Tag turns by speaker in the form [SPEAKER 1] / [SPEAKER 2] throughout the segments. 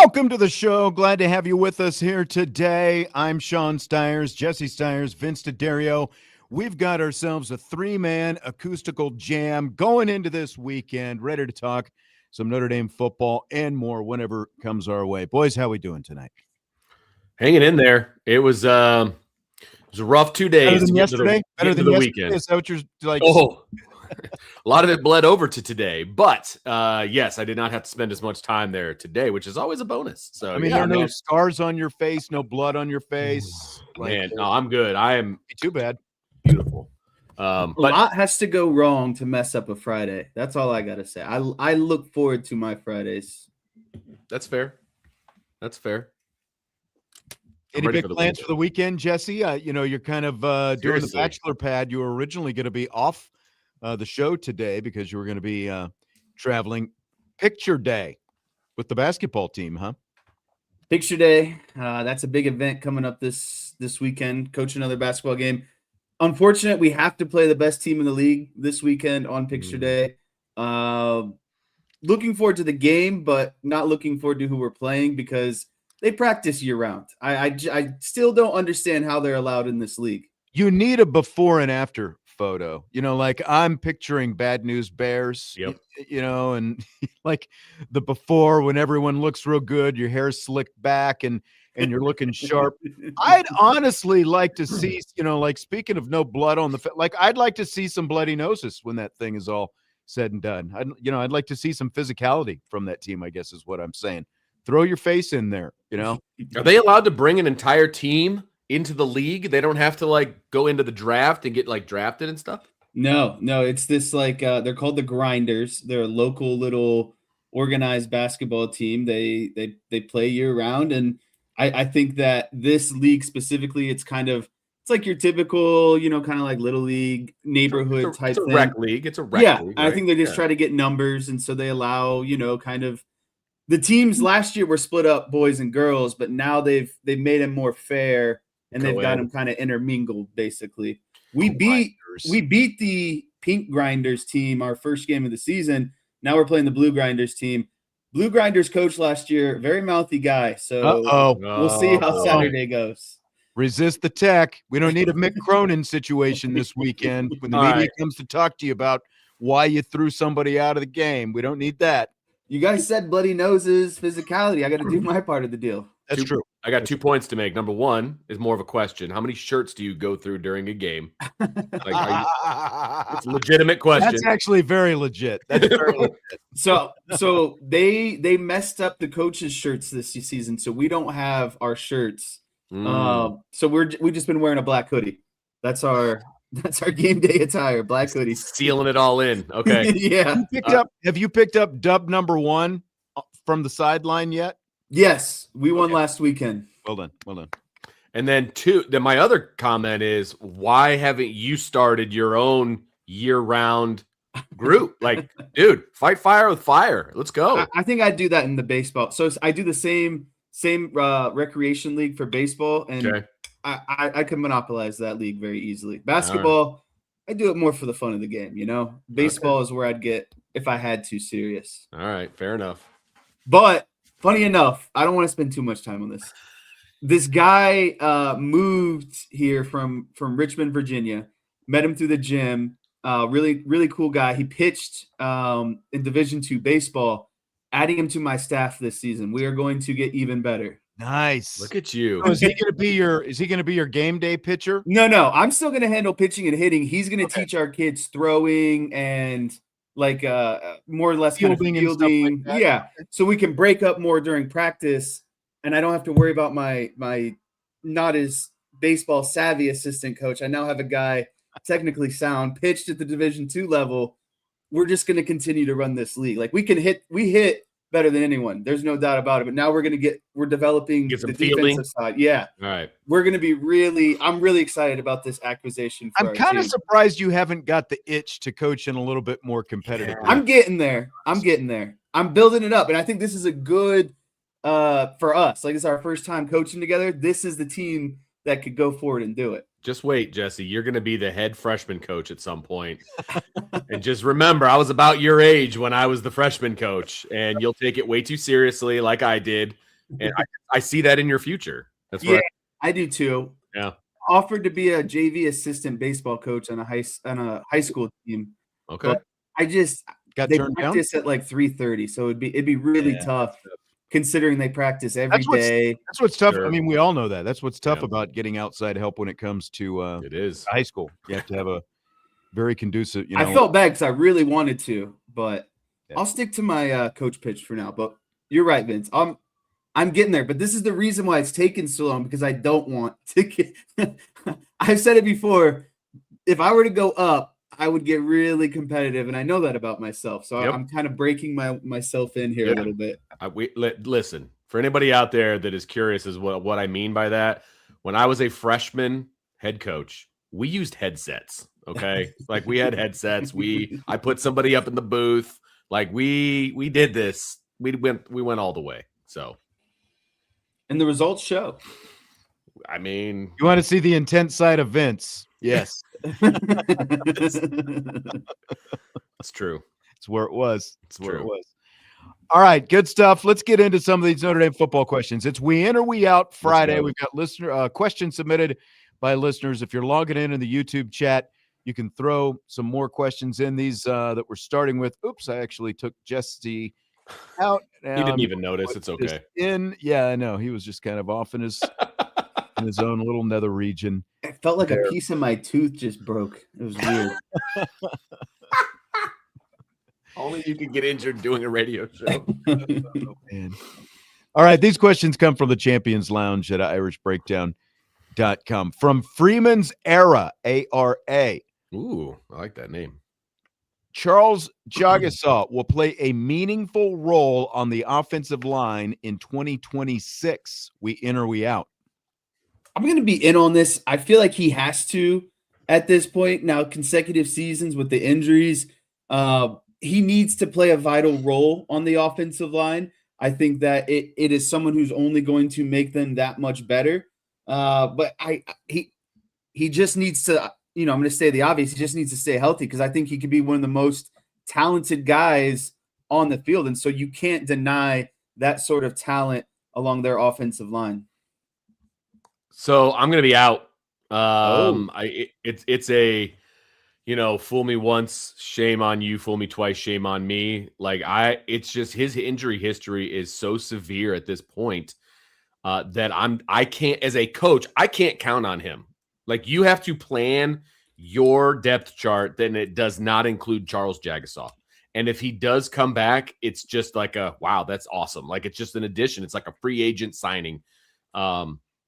[SPEAKER 1] Welcome to the show. Glad to have you with us here today. I'm Sean Stiers, Jesse Stiers, Vince Jadarian. We've got ourselves a three-man acoustical jam going into this weekend, ready to talk some Notre Dame football and more whenever it comes our way. Boys, how we doing tonight?
[SPEAKER 2] Hanging in there. It was a rough 2 days.
[SPEAKER 1] Better than yesterday? Better than
[SPEAKER 2] the
[SPEAKER 1] yesterday?
[SPEAKER 2] weekend.
[SPEAKER 1] Is that what you're like?
[SPEAKER 2] Oh, a lot of it bled over to today. But, yes, I did not have to spend as much time there today, which is always a bonus. So,
[SPEAKER 1] I mean, there are no scars on your face, no blood on your face.
[SPEAKER 2] Man, no, I'm good. I am
[SPEAKER 1] too bad.
[SPEAKER 2] Beautiful.
[SPEAKER 3] But a lot has to go wrong to mess up a Friday. That's all I got to say. I look forward to my Fridays.
[SPEAKER 2] That's fair. That's fair.
[SPEAKER 1] Any big plans for the weekend, Jesse? You're kind of doing the bachelor pad. You were originally going to be off the show today because you were going to be traveling. Picture Day with the basketball team, huh?
[SPEAKER 3] Picture Day. That's a big event coming up this weekend. Coach another basketball game. Unfortunate, we have to play the best team in the league this weekend on Picture Day. Looking forward to the game, but not looking forward to who we're playing because they practice year-round. I still don't understand how they're allowed in this league.
[SPEAKER 1] You need a before and after photo. Like I'm picturing Bad News Bears,
[SPEAKER 2] Yep.
[SPEAKER 1] And like the before when everyone looks real good, your hair's slicked back and you're looking sharp. I'd honestly like to see, like speaking of no blood on the I'd like to see some bloody noses when that thing is all said and done. I'd like to see some physicality from that team, I guess is what I'm saying. Throw your face in there,
[SPEAKER 2] Are they allowed to bring an entire team into the league? They don't have to go into the draft and get drafted and stuff?
[SPEAKER 3] No, it's this they're called the Grinders. They're a local little organized basketball team. They play year round, and I think that this league specifically, it's like your typical, kind of like little league neighborhood type thing.
[SPEAKER 2] Rec league. It's a rec league. Right?
[SPEAKER 3] I think they just try to get numbers, and so they allow, kind of the teams last year were split up boys and girls, but now they've made them more fair, and they've got them kind of intermingled. Basically, we beat the Pink Grinders team our first game of the season. Now we're playing the Blue Grinders team. Blue Grinders coach last year, very mouthy guy. So we'll see how Saturday goes.
[SPEAKER 1] Resist the tech. We don't need a Mick Cronin situation this weekend when the media comes to talk to you about why you threw somebody out of the game. We don't need that.
[SPEAKER 3] You guys said bloody noses, physicality. I got to do my part of the deal.
[SPEAKER 1] That's true.
[SPEAKER 2] I got 2 points to make. Number one is more of a question. How many shirts do you go through during a game? It's a legitimate question.
[SPEAKER 1] That's actually very legit. That's very legit.
[SPEAKER 3] So they messed up the coaches' shirts this season, so we don't have our shirts. So we've just been wearing a black hoodie. That's our game day attire, black hoodie.
[SPEAKER 2] Sealing it all in. Okay.
[SPEAKER 3] Yeah.
[SPEAKER 1] Have you picked up dub number 1 from the sideline yet?
[SPEAKER 3] Yes, we won last weekend.
[SPEAKER 1] Well done.
[SPEAKER 2] And then my other comment is, why haven't you started your own year-round group? Dude, fight fire with fire. Let's go.
[SPEAKER 3] I think I'd do that in the baseball. So I do the same recreation league for baseball, and I could monopolize that league very easily. Basketball, I do it more for the fun of the game, Baseball is where I'd get, if I had to, serious.
[SPEAKER 2] All right, fair enough.
[SPEAKER 3] But funny enough, I don't want to spend too much time on this. This guy moved here from Richmond, Virginia. Met him through the gym. Really, really cool guy. He pitched in Division II baseball. Adding him to my staff this season. We are going to get even better.
[SPEAKER 1] Nice.
[SPEAKER 2] Look at you.
[SPEAKER 1] So is he going to be your game day pitcher?
[SPEAKER 3] No. I'm still going to handle pitching and hitting. He's going to teach our kids throwing and more or less fielding. Kind of fielding. Like yeah. So we can break up more during practice, and I don't have to worry about my not as baseball savvy assistant coach. I now have a guy technically sound, pitched at the Division II level. We're just going to continue to run this league. We hit better than anyone. There's no doubt about it. But now we're developing
[SPEAKER 2] Get some
[SPEAKER 3] the
[SPEAKER 2] fielding.
[SPEAKER 3] defensive side. Yeah.
[SPEAKER 2] All right.
[SPEAKER 3] We're going to be I'm really excited about this acquisition.
[SPEAKER 1] I'm kind of surprised you haven't got the itch to coach in a little bit more competitive.
[SPEAKER 2] Yeah.
[SPEAKER 3] I'm getting there. I'm building it up. And I think this is a good for us. Like, it's our first time coaching together. This is the team that could go forward and do it.
[SPEAKER 2] Just wait, Jesse. You're going to be the head freshman coach at some point. And just remember, I was about your age when I was the freshman coach, and you'll take it way too seriously like I did. And I see that in your future. That's right.
[SPEAKER 3] I do too.
[SPEAKER 2] Yeah.
[SPEAKER 3] Offered to be a JV assistant baseball coach on a high school team.
[SPEAKER 2] Okay.
[SPEAKER 3] But I just
[SPEAKER 1] got
[SPEAKER 3] they
[SPEAKER 1] turned down
[SPEAKER 3] practice at like 3:30, so it'd be really tough. Considering they practice every day.
[SPEAKER 1] That's what's tough.
[SPEAKER 2] Sure.
[SPEAKER 1] I mean, we all know that. That's what's tough about getting outside help when it comes to
[SPEAKER 2] it is
[SPEAKER 1] high school. You have to have a very conducive, you know.
[SPEAKER 3] I felt bad because I really wanted to, but I'll stick to my coach pitch for now. But you're right, Vince. I'm getting there. But this is the reason why it's taken so long, because I don't want to get I've said it before. If I were to go up, I would get really competitive, and I know that about myself. So I'm kind of breaking myself in here a little bit.
[SPEAKER 2] Listen, for anybody out there that is curious as what I mean by that, when I was a freshman head coach, we used headsets. Okay, like we had headsets. I put somebody up in the booth. Like we did this. We went all the way. So,
[SPEAKER 3] and the results show.
[SPEAKER 2] I mean,
[SPEAKER 1] you want to see the intense side of Vince? Yes.
[SPEAKER 2] That's true.
[SPEAKER 1] It's where it was.
[SPEAKER 2] It's where it was.
[SPEAKER 1] All right, good stuff. Let's get into some of these Notre Dame football questions. It's We In or We Out Friday. We've got listener questions submitted by listeners. If you're logging in the YouTube chat, you can throw some more questions in. These that we're starting with. Oops, I actually took Jesse out.
[SPEAKER 2] He didn't even notice. It's okay.
[SPEAKER 1] Yeah, I know. He was just kind of off in his own little nether region.
[SPEAKER 3] It felt like a piece of my tooth just broke. It was weird.
[SPEAKER 2] Only you can get injured doing a radio show.
[SPEAKER 1] Oh, man. All right, these questions come from the Champions Lounge at irishbreakdown.com. From Freeman's Era, ARA.
[SPEAKER 2] Ooh, I like that name.
[SPEAKER 1] Charles Jagusah will play a meaningful role on the offensive line in 2026. We in or we out?
[SPEAKER 3] I'm going to be in on this. I feel like he has to at this point. Now, consecutive seasons with the injuries, he needs to play a vital role on the offensive line. I think that it is someone who's only going to make them that much better. But he just needs to, I'm going to say the obvious. He just needs to stay healthy, because I think he could be one of the most talented guys on the field. And so you can't deny that sort of talent along their offensive line.
[SPEAKER 2] So I'm going to be out. It's a, fool me once, shame on you. Fool me twice, shame on me. It's just his injury history is so severe at this point that I can't, as a coach, I can't count on him. Like, you have to plan your depth chart, then it does not include Charles Jagusah. And if he does come back, it's just like wow, that's awesome. Like, it's just an addition. It's like a free agent signing.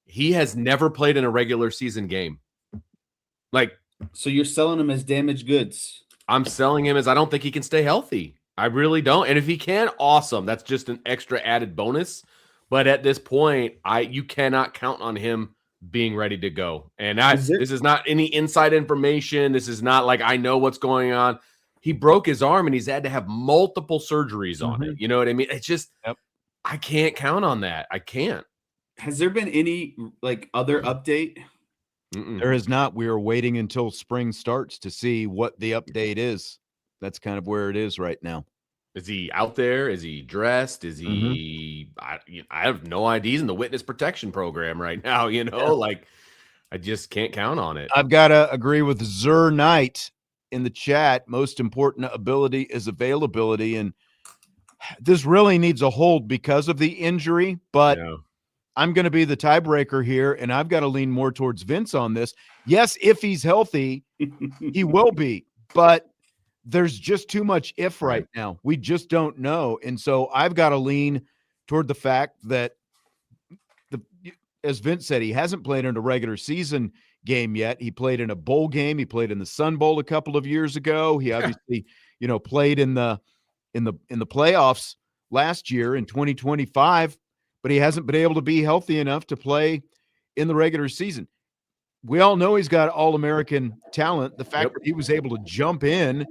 [SPEAKER 2] He has never played in a regular season game.
[SPEAKER 3] So you're selling him as damaged goods?
[SPEAKER 2] I'm selling him as I don't think he can stay healthy. I really don't. And if he can, awesome. That's just an extra added bonus. But at this point, you cannot count on him being ready to go. And this is not any inside information. This is not like I know what's going on. He broke his arm and he's had to have multiple surgeries on it. You know what I mean? It's just, I can't count on that. I can't.
[SPEAKER 3] Has there been any other update?
[SPEAKER 1] There is not. We are waiting until spring starts to see what the update is. That's kind of where it is right now.
[SPEAKER 2] Is he out there? Is he dressed? Is he? I have no idea. He's in the witness protection program right now. I just can't count on it.
[SPEAKER 1] I've got to agree with Zur Knight in the chat. Most important ability is availability, and this really needs a hold because of the injury. But I'm going to be the tiebreaker here, and I've got to lean more towards Vince on this. Yes, if he's healthy, he will be, but there's just too much if right now. We just don't know. And so I've got to lean toward the fact that, as Vince said, he hasn't played in a regular season game yet. He played in a bowl game. He played in the Sun Bowl a couple of years ago. He obviously, played in the playoffs last year in 2025, but he hasn't been able to be healthy enough to play in the regular season. We all know he's got All-American talent. The fact that he was able to jump in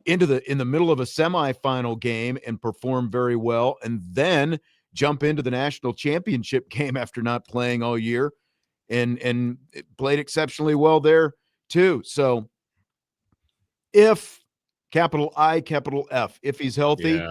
[SPEAKER 1] the middle of a semifinal game and perform very well, and then jump into the national championship game after not playing all year, and played exceptionally well there too. So if capital I, capital F, if he's healthy,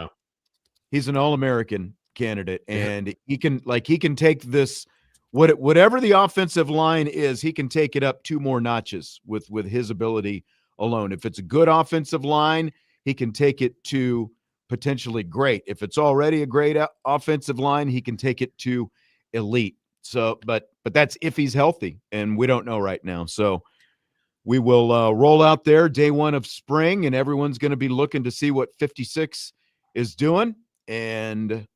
[SPEAKER 1] he's an All-American candidate, and he can take this, whatever the offensive line is, he can take it up 2 more notches with his ability alone. If it's a good offensive line, he can take it to potentially great. If it's already a great offensive line, he can take it to elite. So, but that's if he's healthy, and we don't know right now. So we will roll out there day 1 of spring, and everyone's going to be looking to see what 56 is doing, and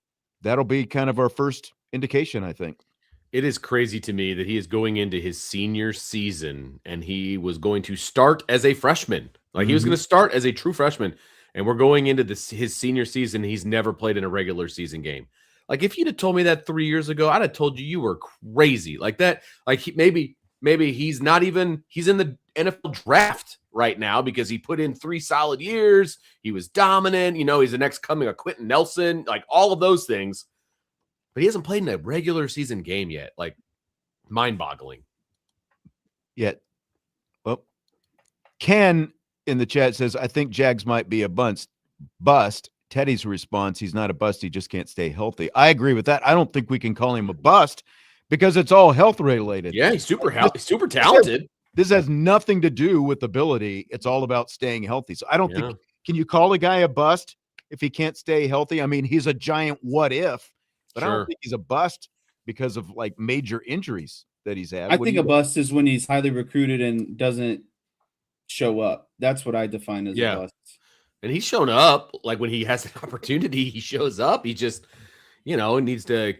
[SPEAKER 1] that'll be kind of our first indication, I think.
[SPEAKER 2] It is crazy to me that he is going into his senior season and he was going to start as a freshman. Like he was going to start as a true freshman, and we're going into his senior season. He's never played in a regular season game. Like if you'd have told me that 3 years ago, I'd have told you were crazy. Like that, like maybe he's in the NFL draft right now because he put in 3 solid years. He was dominant. He's the next coming of Quentin Nelson, like all of those things. But he hasn't played in a regular season game yet. Like, mind-boggling.
[SPEAKER 1] Yet, well, Ken in the chat says, I think Jags might be a bust. Teddy's response, he's not a bust, he just can't stay healthy. I agree with that. I don't think we can call him a bust because it's all health-related.
[SPEAKER 2] Yeah, he's super talented.
[SPEAKER 1] This has nothing to do with ability. It's all about staying healthy. So I don't think – can you call a guy a bust if he can't stay healthy? I mean, he's a giant what-if. But I don't think he's a bust because of like major injuries that he's had.
[SPEAKER 3] I think a bust is when he's highly recruited and doesn't show up. That's what I define as a bust.
[SPEAKER 2] And he's shown up. Like when he has an opportunity, he shows up. He just, needs to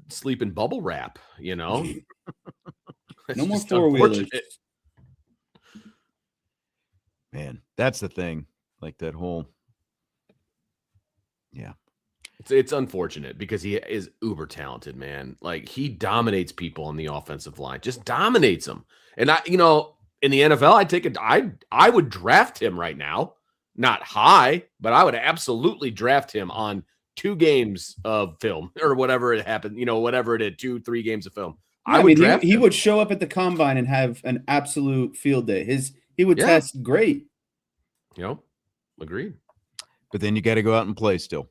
[SPEAKER 2] sleep in bubble wrap, No
[SPEAKER 3] more 4-wheelers.
[SPEAKER 1] Man, that's the thing. Like that whole,
[SPEAKER 2] It's unfortunate because he is uber talented, man. Like he dominates people on the offensive line, just dominates them. And in the NFL, I would draft him right now, not high, but I would absolutely draft him on 2 games of film or whatever it happened, whatever it is, 2-3 games of film.
[SPEAKER 3] He would show up at the combine and have an absolute field day. He would test great.
[SPEAKER 2] Agreed.
[SPEAKER 1] But then you got to go out and play still.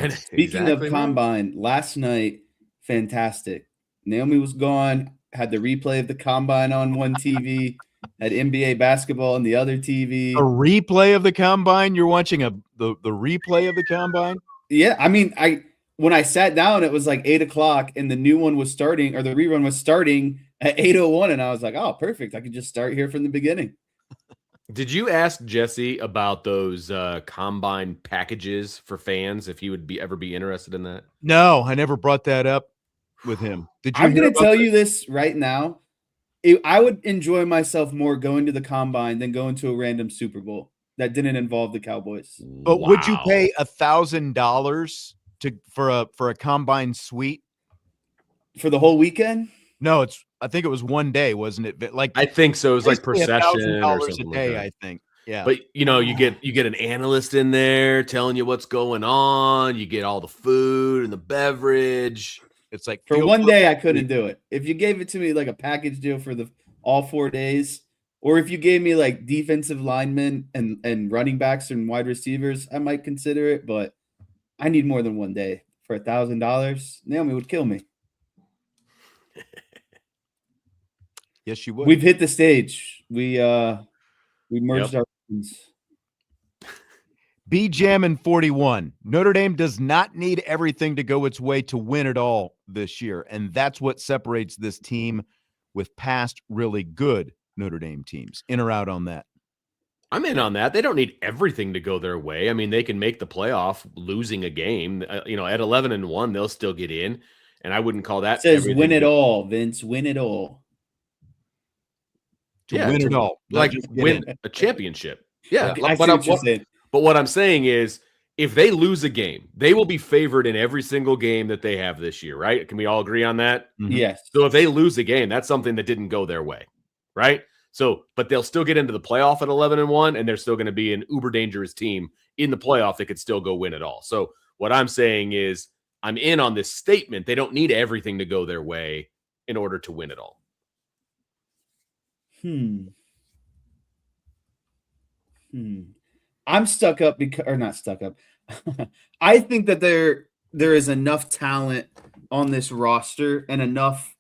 [SPEAKER 3] Speaking of combine, last night, fantastic. Naomi was gone, had the replay of the combine on one TV, had NBA basketball on the other TV.
[SPEAKER 1] A replay of the combine? You're watching the replay of the combine?
[SPEAKER 3] Yeah, I mean, when I sat down, it was like 8:00, and the new one was starting, or the rerun was starting at 8:01, and I was like, oh, perfect. I can just start here from the beginning.
[SPEAKER 2] Did you ask Jesse about those combine packages for fans, if he would ever be interested in that?
[SPEAKER 1] No, I never brought that up with him. Did you?
[SPEAKER 3] I'm going to tell you this right now. I would enjoy myself more going to the combine than going to a random Super Bowl that didn't involve the Cowboys.
[SPEAKER 1] But would you pay $1,000 for a combine suite
[SPEAKER 3] for the whole weekend?
[SPEAKER 1] No, I think it was one day, wasn't it? Like
[SPEAKER 2] I think so. It was like per session or
[SPEAKER 1] something a day, I think. Yeah.
[SPEAKER 2] But you get an analyst in there telling you what's going on. You get all the food and the beverage.
[SPEAKER 1] It's like
[SPEAKER 3] for one day I couldn't do it. If you gave it to me like a package deal for all 4 days, or if you gave me like defensive linemen and running backs and wide receivers, I might consider it. But I need more than one day for $1,000. Naomi would kill me.
[SPEAKER 1] Yes, you would.
[SPEAKER 3] We've hit the stage. We merged our teams.
[SPEAKER 1] B Jammin 41. Notre Dame does not need everything to go its way to win it all this year, and that's what separates this team with past really good Notre Dame teams. In or out on that?
[SPEAKER 2] I'm in on that. They don't need everything to go their way. I mean, they can make the playoff losing a game. At 11-1, they'll still get in, and I wouldn't call that.
[SPEAKER 3] It says win it all, Vince. Win it all.
[SPEAKER 1] Win it all.
[SPEAKER 2] Like win a championship. Yeah.
[SPEAKER 3] Okay, but what I'm saying
[SPEAKER 2] is if they lose a game, they will be favored in every single game that they have this year, right? Can we all agree on that?
[SPEAKER 1] Mhm.
[SPEAKER 3] Yes.
[SPEAKER 2] So if they lose a game, that's something that didn't go their way, right? So, but they'll still get into the playoff at 11-1, and they're still going to be an uber dangerous team in the playoff that could still go win it all. So what I'm saying is I'm in on this statement. They don't need everything to go their way in order to win it all.
[SPEAKER 3] I'm stuck up or not stuck up. I think that there is enough talent on this roster and enough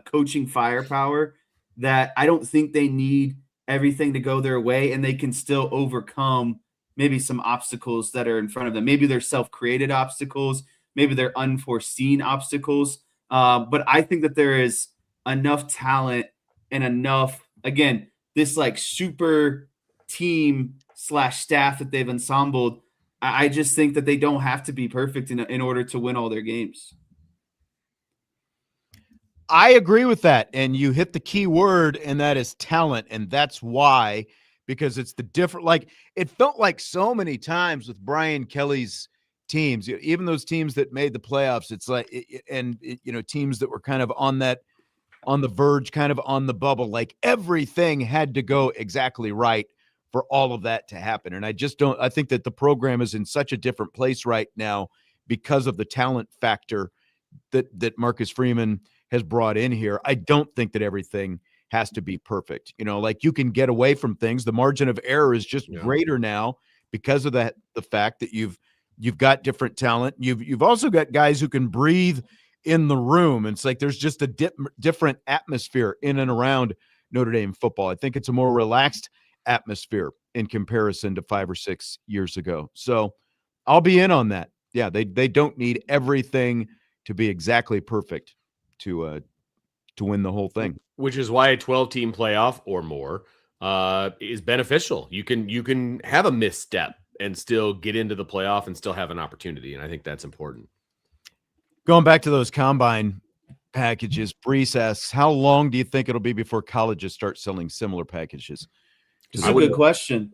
[SPEAKER 3] coaching firepower that I don't think they need everything to go their way, and they can still overcome maybe some obstacles that are in front of them. Maybe they're self-created obstacles, maybe they're unforeseen obstacles. But I think that there is enough talent and enough, again, this like super team / staff that they've ensembled. I just think that they don't have to be perfect in order to win all their games.
[SPEAKER 1] I agree with that. And you hit the key word, and that is talent. And that's why, because it's the different, like it felt like so many times with Brian Kelly's teams, even those teams that made the playoffs, it's like, teams that were kind of on the verge, kind of on the bubble, like everything had to go exactly right for all of that to happen. And I think that the program is in such a different place right now because of the talent factor that Marcus Freeman has brought in here. I don't think that everything has to be perfect. Like you can get away from things. The margin of error is just greater now because of the fact that you've got different talent. You've also got guys who can breathe in the room. And it's like there's just a different atmosphere in and around Notre Dame football. I think it's a more relaxed atmosphere in comparison to 5 or 6 years ago. So I'll be in on that. Yeah, they don't need everything to be exactly perfect to win the whole thing.
[SPEAKER 2] Which is why a 12-team playoff or more is beneficial. You can have a misstep and still get into the playoff and still have an opportunity, and I think that's important.
[SPEAKER 1] Going back to those combine packages, Brees asks, how long do you think it'll be before colleges start selling similar packages?
[SPEAKER 3] It's a good question.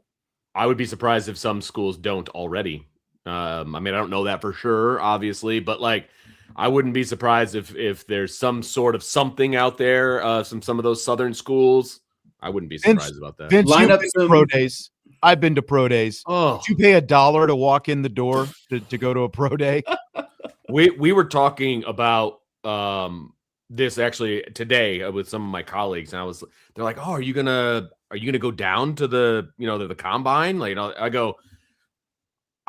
[SPEAKER 2] I would be surprised if some schools don't already. I don't know that for sure, obviously, but like I wouldn't be surprised if there's some sort of something out there, some of those Southern schools. I wouldn't be surprised about that.
[SPEAKER 1] Vince, you've been to pro days. I've been to pro days.
[SPEAKER 2] Oh,
[SPEAKER 1] did you pay $1 to walk in the door to go to a pro day?
[SPEAKER 2] We were talking about this actually today with some of my colleagues, and they're like, "Oh, are you gonna go down to the combine?" Like, I go,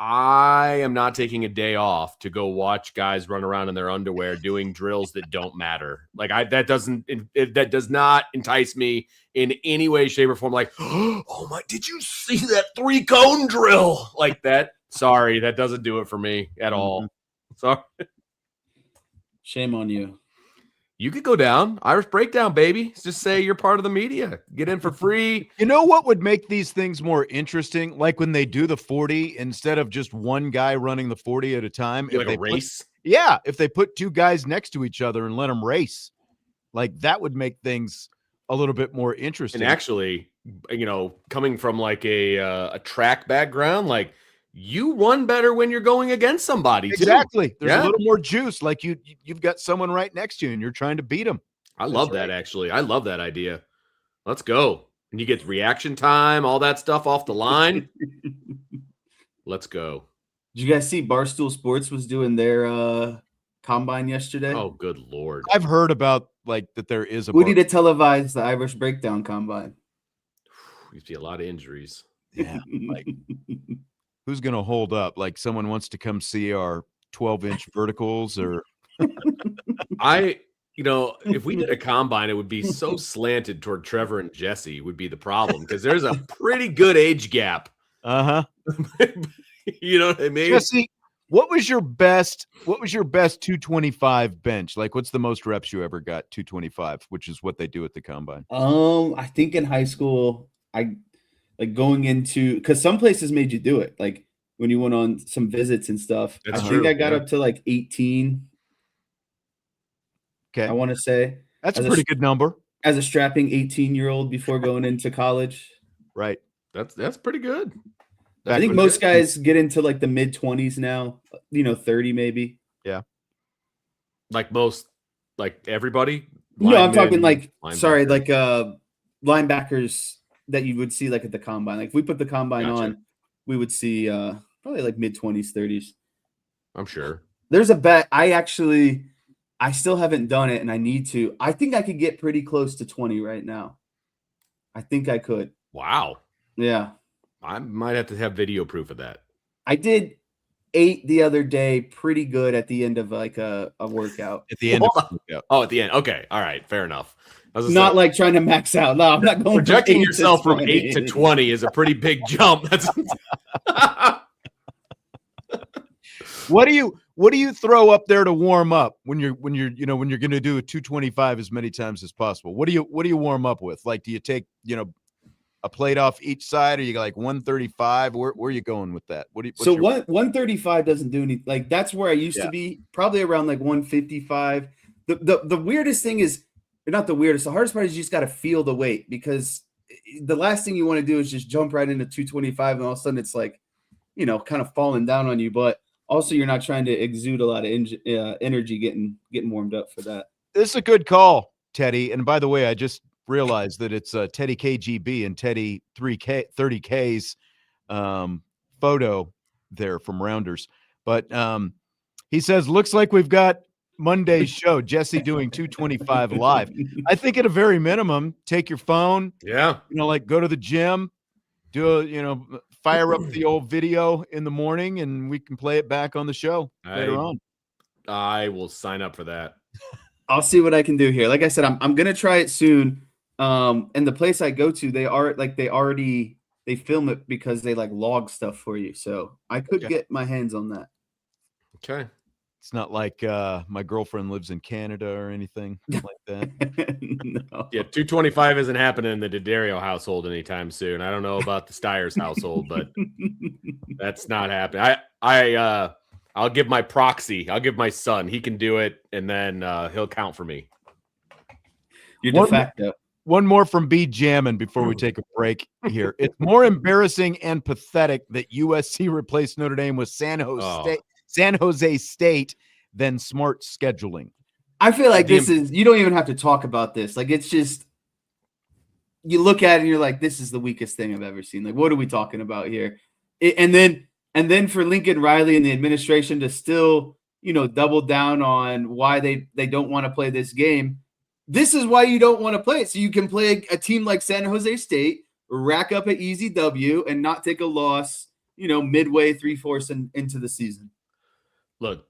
[SPEAKER 2] I am not taking a day off to go watch guys run around in their underwear doing drills that don't matter. Like that does not entice me in any way, shape, or form. Like, oh my, did you see that 3-cone drill like that? Sorry, that doesn't do it for me at all. Sorry.
[SPEAKER 3] Shame on you.
[SPEAKER 2] You could go down. Irish Breakdown, baby. Just say you're part of the media. Get in for free.
[SPEAKER 1] You know what would make these things more interesting? Like when they do the 40, instead of just one guy running the 40 at a time.
[SPEAKER 2] Like a race?
[SPEAKER 1] If they put 2 guys next to each other and let them race. Like that would make things a little bit more interesting.
[SPEAKER 2] And actually, coming from like a track background, like you run better when you're going against somebody.
[SPEAKER 1] Exactly.
[SPEAKER 2] Too.
[SPEAKER 1] There's a little more juice. Like you've got someone right next to you and you're trying to beat them.
[SPEAKER 2] I love that, actually. I love that idea. Let's go. And you get reaction time, all that stuff off the line. Let's go.
[SPEAKER 3] Did you guys see Barstool Sports was doing their combine yesterday?
[SPEAKER 2] Oh, good Lord.
[SPEAKER 1] I've heard about like that there is a
[SPEAKER 3] we need to televise the Irish Breakdown combine.
[SPEAKER 2] You see a lot of injuries.
[SPEAKER 1] Yeah. Like who's going to hold up? Like someone wants to come see our 12-inch verticals or
[SPEAKER 2] if we did a combine, it would be so slanted toward Trevor and Jesse would be the problem because there's a pretty good age gap.
[SPEAKER 1] Uh-huh.
[SPEAKER 2] You know what I mean?
[SPEAKER 1] Jesse, what was your best 225 bench? Like what's the most reps you ever got? 225, which is what they do at the combine.
[SPEAKER 3] I think in high school, like going into, because some places made you do it, like when you went on some visits and stuff.
[SPEAKER 2] That's
[SPEAKER 3] I
[SPEAKER 2] true,
[SPEAKER 3] think I got up to like 18.
[SPEAKER 1] Okay.
[SPEAKER 3] I want to say
[SPEAKER 1] that's a pretty good number.
[SPEAKER 3] As a strapping 18-year-old before going into college.
[SPEAKER 1] Right.
[SPEAKER 2] That's pretty good.
[SPEAKER 3] I think most guys get into like the mid-20s now, 30 maybe.
[SPEAKER 1] Yeah.
[SPEAKER 2] Like everybody?
[SPEAKER 3] No, I'm talking linebackers that you would see like at the combine. Like if we put the combine on, we would see probably like mid-20s, 30s.
[SPEAKER 2] I'm sure.
[SPEAKER 3] There's a bet. I still haven't done it and I need to. I think I could get pretty close to 20 right now. I think I could.
[SPEAKER 2] Wow.
[SPEAKER 3] Yeah.
[SPEAKER 2] I might have to have video proof of that.
[SPEAKER 3] I did 8 the other day, pretty good at the end of like a workout.
[SPEAKER 1] At the end of the workout.
[SPEAKER 2] Oh, at the end. Okay. All right. Fair enough.
[SPEAKER 3] Not like trying to max out. No, I'm not going
[SPEAKER 2] projecting yourself from 8 to 20 is a pretty big jump. That's
[SPEAKER 1] What do you throw up there to warm up when you're going to do a 225 as many times as possible? What do you warm up with? Like, do you take, a plate off each side, or you like 135? Where are you going with that?
[SPEAKER 3] 135 doesn't do anything. Like that's where I used to be, probably around like 155. The weirdest thing is, or not the weirdest, the hardest part is you just got to feel the weight, because the last thing you want to do is just jump right into 225 and all of a sudden it's like, kind of falling down on you. But also you're not trying to exude a lot of energy getting warmed up for that.
[SPEAKER 1] This is a good call, Teddy. And by the way, I just realized that it's Teddy KGB and Teddy 30K's photo there from Rounders. But he says, looks like we've got Monday's show, Jesse doing 225 live. I think at a very minimum, take your phone.
[SPEAKER 2] Yeah.
[SPEAKER 1] Like go to the gym, fire up the old video in the morning, and we can play it back on the show later on.
[SPEAKER 2] I will sign up for that.
[SPEAKER 3] I'll see what I can do here. Like I said, I'm going to try it soon. And the place I go to, they film it because they like log stuff for you. So I could get my hands on that.
[SPEAKER 2] Okay.
[SPEAKER 1] It's not like my girlfriend lives in Canada or anything like that.
[SPEAKER 3] No.
[SPEAKER 2] Yeah, 225 isn't happening in the Jadarian household anytime soon. I don't know about the Stiers household, but that's not happening. I'll give my proxy. I'll give my son. He can do it, and then he'll count for me.
[SPEAKER 3] You're de facto.
[SPEAKER 1] One more from B Jammin' before we take a break here. It's more embarrassing and pathetic that USC replaced Notre Dame with San Jose State than smart scheduling.
[SPEAKER 3] I feel like you don't even have to talk about this. Like, it's just, you look at it and you're like, this is the weakest thing I've ever seen. Like, what are we talking about here? And then for Lincoln Riley and the administration to still, double down on why they don't want to play this game. This is why you don't want to play it. So you can play a team like San Jose State, rack up an easy W, and not take a loss, midway 3/4 into the season.
[SPEAKER 2] Look,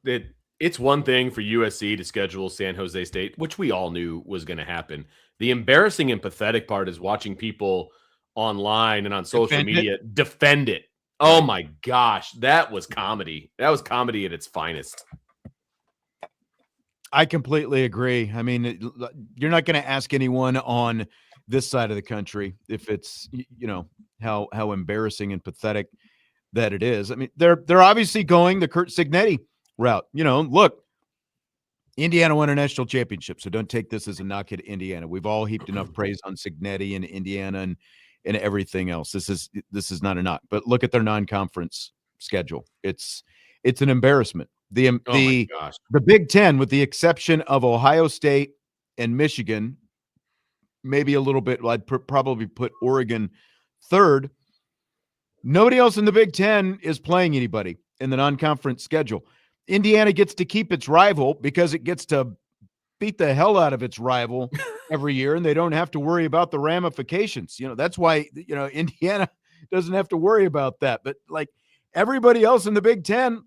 [SPEAKER 2] it's one thing for USC to schedule San Jose State, which we all knew was going to happen. The embarrassing and pathetic part is watching people online and on social media defend it. Oh my gosh, that was comedy. That was comedy at its finest.
[SPEAKER 1] I completely agree. I mean, you're not going to ask anyone on this side of the country if it's, how embarrassing and pathetic that it is. I mean, they're obviously going the Curt Cignetti route. Look, Indiana won a national championship, so don't take this as a knock at Indiana. We've all heaped enough praise on Cignetti and Indiana and everything else. This is not a knock, but look at their non-conference schedule. It's an embarrassment. The Big Ten, with the exception of Ohio State and Michigan, maybe a little bit, I'd probably put Oregon third. Nobody else in the Big Ten is playing anybody in the non-conference schedule. Indiana gets to keep its rival because it gets to beat the hell out of its rival every year, and they don't have to worry about the ramifications. That's why, Indiana doesn't have to worry about that. But like everybody else in the Big Ten,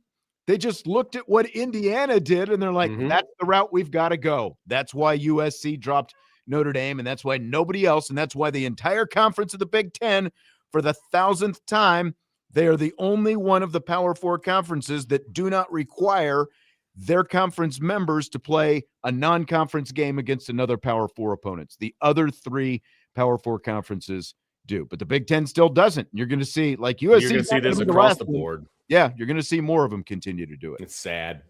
[SPEAKER 1] they just looked at what Indiana did, and they're like, that's the route we've got to go. That's why USC dropped Notre Dame, and that's why nobody else, and that's why the entire conference of the Big Ten, for the 1,000th time, they are the only one of the Power Four conferences that do not require their conference members to play a non-conference game against another Power Four opponents. The other 3 Power Four conferences do, but the Big Ten still doesn't. You're going to see, like USC. You're
[SPEAKER 2] going to see this across the board.
[SPEAKER 1] Yeah, you're going to see more of them continue to do it.
[SPEAKER 2] It's sad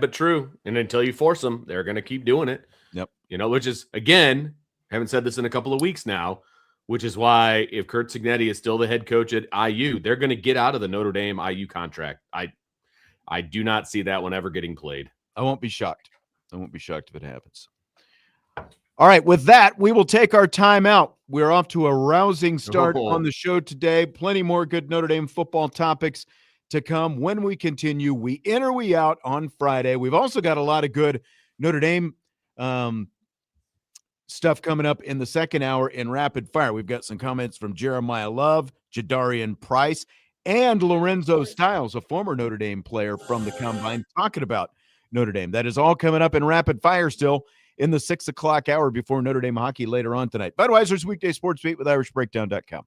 [SPEAKER 2] but true. And until you force them, they're going to keep doing it.
[SPEAKER 1] Yep.
[SPEAKER 2] Which is, again, haven't said this in a couple of weeks now, which is why if Curt Cignetti is still the head coach at IU, they're going to get out of the Notre Dame IU contract. I do not see that one ever getting played.
[SPEAKER 1] I won't be shocked. I won't be shocked if it happens. All right, with that, we will take our time out. We're off to a rousing start on the show today. Plenty more good Notre Dame football topics to come when we continue. We in or we out on Friday. We've also got a lot of good Notre Dame stuff coming up in the second hour in Rapid Fire. We've got some comments from Jeremiyah Love, Jadarian Price, and Lorenzo Styles, a former Notre Dame player from the Combine, talking about Notre Dame. That is all coming up in Rapid Fire still in the 6 o'clock hour before Notre Dame hockey later on tonight. Budweiser's Weekday Sports Beat with IrishBreakdown.com.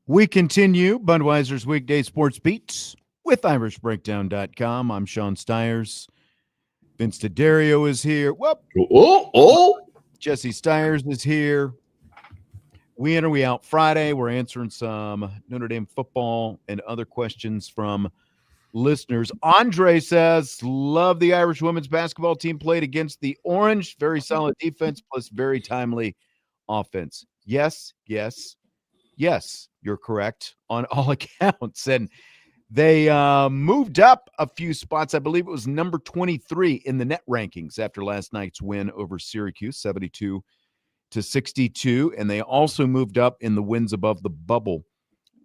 [SPEAKER 1] We continue Budweiser's Weekday Sports Beats with IrishBreakdown.com. I'm Sean Stiers. Vince Dario is here. Whoop.
[SPEAKER 2] Oh.
[SPEAKER 1] Jesse Stiers is here. We in or we out Friday. We're answering some Notre Dame football and other questions from listeners. Andre says, love the Irish women's basketball team played against the Orange. Very solid defense plus very timely offense. Yes, you're correct on all accounts. And they moved up a few spots. I believe it was number 23 in the net rankings after last night's win over Syracuse, 72-62. And they also moved up in the wins above the bubble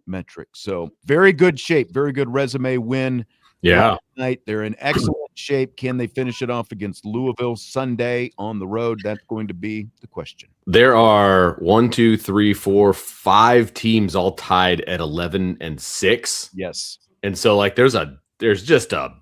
[SPEAKER 1] metric. So very good shape, very good resume win.
[SPEAKER 2] Yeah.
[SPEAKER 1] Night. They're in excellent shape. Can they finish it off against Louisville Sunday on the road? That's going to be the question.
[SPEAKER 2] There are 1, 2, 3, 4, 5 teams all tied at 11-6.
[SPEAKER 1] Yes.
[SPEAKER 2] And so like there's just a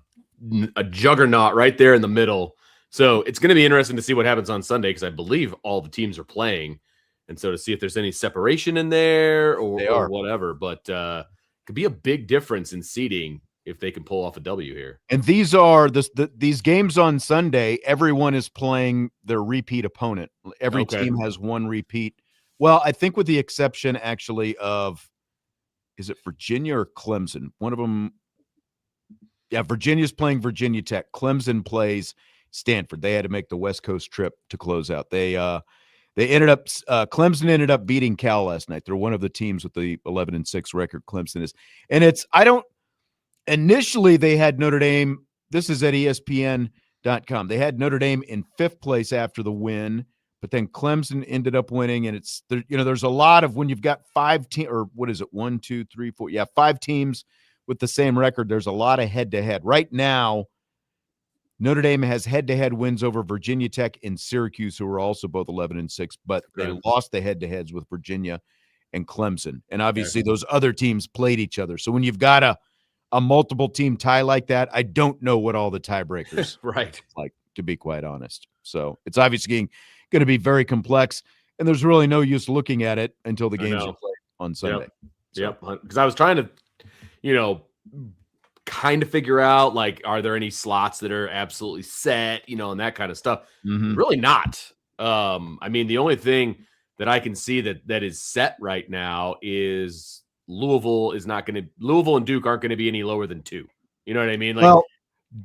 [SPEAKER 2] juggernaut right there in the middle. So it's going to be interesting to see what happens on Sunday because I believe all the teams are playing. And so to see if there's any separation in there or whatever. But could be a big difference in seeding if they can pull off a W here.
[SPEAKER 1] And these are these games on Sunday, everyone is playing their repeat opponent. Every team has one repeat. Well, I think with the exception actually of, is it Virginia or Clemson? One of them. Yeah, Virginia's playing Virginia Tech. Clemson plays Stanford. They had to make the West Coast trip to close out. They ended up Clemson ended up beating Cal last night. They're one of the teams with the 11-6 record. Clemson is. And initially they had Notre Dame. This is at ESPN.com. They had Notre Dame in 5th place after the win. But then Clemson ended up winning, and there's a lot of when you've got 5 teams, or what is it, 1, 2, 3, 4, 5 teams with the same record. There's a lot of head-to-head. Right now, Notre Dame has head-to-head wins over Virginia Tech and Syracuse, who are also both 11-6, but they lost the head-to-heads with Virginia and Clemson. And obviously those other teams played each other. So when you've got a multiple-team tie like that, I don't know what all the tiebreakers like, to be quite honest. So it's obviously going to be very complex, and there's really no use looking at it until the games are played on Sunday.
[SPEAKER 2] Yep. Because I was trying to, kind of figure out, like, are there any slots that are absolutely set, and that kind of stuff.
[SPEAKER 1] Mm-hmm.
[SPEAKER 2] Really not. I mean, the only thing that I can see that is set right now is Louisville and Duke aren't going to be any lower than 2. You know what I mean? Like,
[SPEAKER 1] well,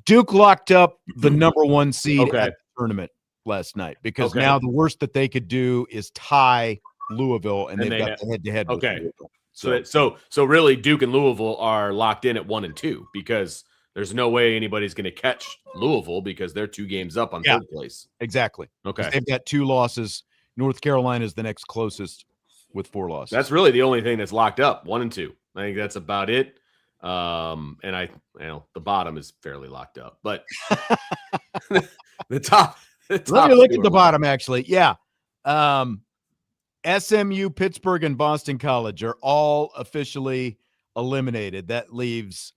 [SPEAKER 1] Duke locked up the number 1 seed at the tournament last night because now the worst that they could do is tie Louisville, and they've got the head-to-head with Louisville.
[SPEAKER 2] So really Duke and Louisville are locked in at 1 and 2 because there's no way anybody's going to catch Louisville because they're 2 games up on 3rd place.
[SPEAKER 1] Exactly.
[SPEAKER 2] Okay.
[SPEAKER 1] They've got 2 losses. North Carolina is the next closest with 4 losses.
[SPEAKER 2] That's really the only thing that's locked up, 1 and 2. I think that's about it. And the bottom is fairly locked up, but the top.
[SPEAKER 1] Let me look at the bottom, actually. Yeah. SMU, Pittsburgh, and Boston College are all officially eliminated. That leaves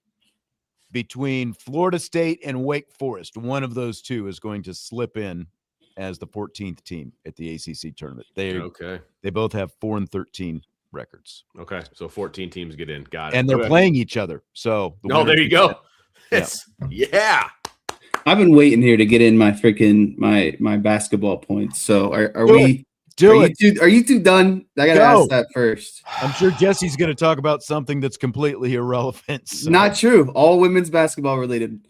[SPEAKER 1] between Florida State and Wake Forest. One of those 2 is going to slip in as the 14th team at the ACC tournament. They both have 4-13 records.
[SPEAKER 2] Okay, so 14 teams get in. Got it.
[SPEAKER 1] And they're playing each other. So
[SPEAKER 2] there you go.
[SPEAKER 1] Yeah.
[SPEAKER 3] I've been waiting here to get in my freaking my basketball points. So are we? Are you two done? I gotta ask that first.
[SPEAKER 1] I'm sure Jesse's going to talk about something that's completely irrelevant. So.
[SPEAKER 3] Not true. All women's basketball related.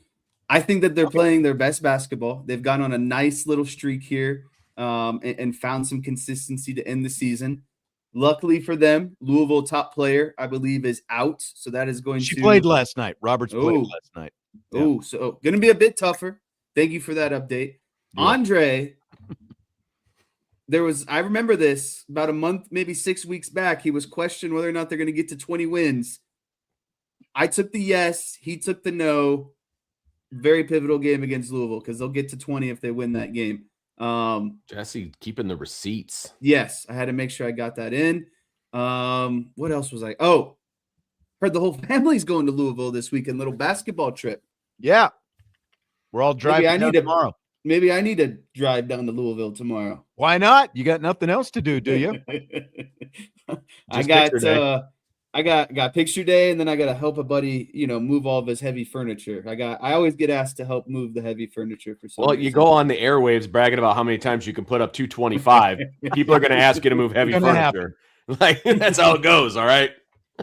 [SPEAKER 3] I think that they're playing their best basketball. They've gone on a nice little streak here, and found some consistency to end the season. Luckily for them, Louisville top player, I believe, is out. So that is going to.
[SPEAKER 1] She played last night. Roberts played last night.
[SPEAKER 3] Oh, so going to be a bit tougher. Thank you for that update. Yeah. Andre, I remember this about a month, maybe 6 weeks back. He was questioned whether or not they're going to get to 20 wins. I took the yes. He took the no. Very pivotal game against Louisville because they'll get to 20 if they win that game.
[SPEAKER 2] Jesse keeping the receipts.
[SPEAKER 3] Yes, I had to make sure I got that in. What else was I? Oh, heard the whole family's going to Louisville this weekend. Little basketball trip.
[SPEAKER 1] Yeah, we're all driving down tomorrow.
[SPEAKER 3] Maybe I need to drive down to Louisville tomorrow.
[SPEAKER 1] Why not? You got nothing else to do you?
[SPEAKER 3] I got I got picture day, and then I got to help a buddy, move all of his heavy furniture. I always get asked to help move the heavy furniture for some reason.
[SPEAKER 2] You go on the airwaves bragging about how many times you can put up 225. People are going to ask you to move heavy furniture. Like, that's how it goes. All right.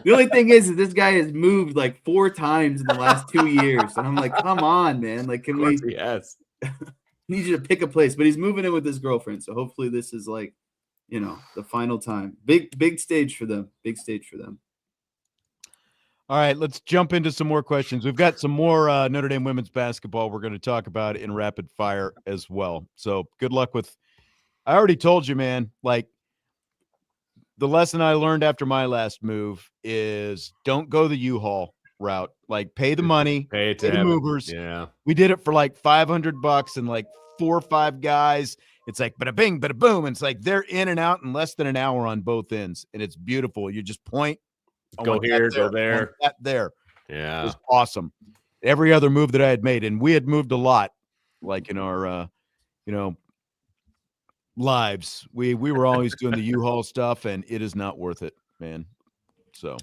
[SPEAKER 3] The only thing is this guy has moved like 4 times in the last 2 years, and I'm like, come on, man. Like, can we?
[SPEAKER 2] Yes.
[SPEAKER 3] Need you to pick a place, but he's moving in with his girlfriend, so hopefully this is like, the final time. Big stage for them. Big stage for them.
[SPEAKER 1] All right, let's jump into some more questions. We've got some more Notre Dame women's basketball we're going to talk about in rapid fire as well. So good luck with – I already told you, man, like the lesson I learned after my last move is don't go the U-Haul route. Like pay the money,
[SPEAKER 2] pay
[SPEAKER 1] the movers.
[SPEAKER 2] Yeah.
[SPEAKER 1] We did it for like $500 and like 4 or 5 guys. It's like bada bing, bada boom. And it's like they're in and out in less than an hour on both ends. And it's beautiful. You just point.
[SPEAKER 2] Go here, go there.
[SPEAKER 1] That there.
[SPEAKER 2] Yeah.
[SPEAKER 1] It was awesome. Every other move that I had made, and we had moved a lot, like in our, lives. We were always doing the U-Haul stuff, and it is not worth it, man. So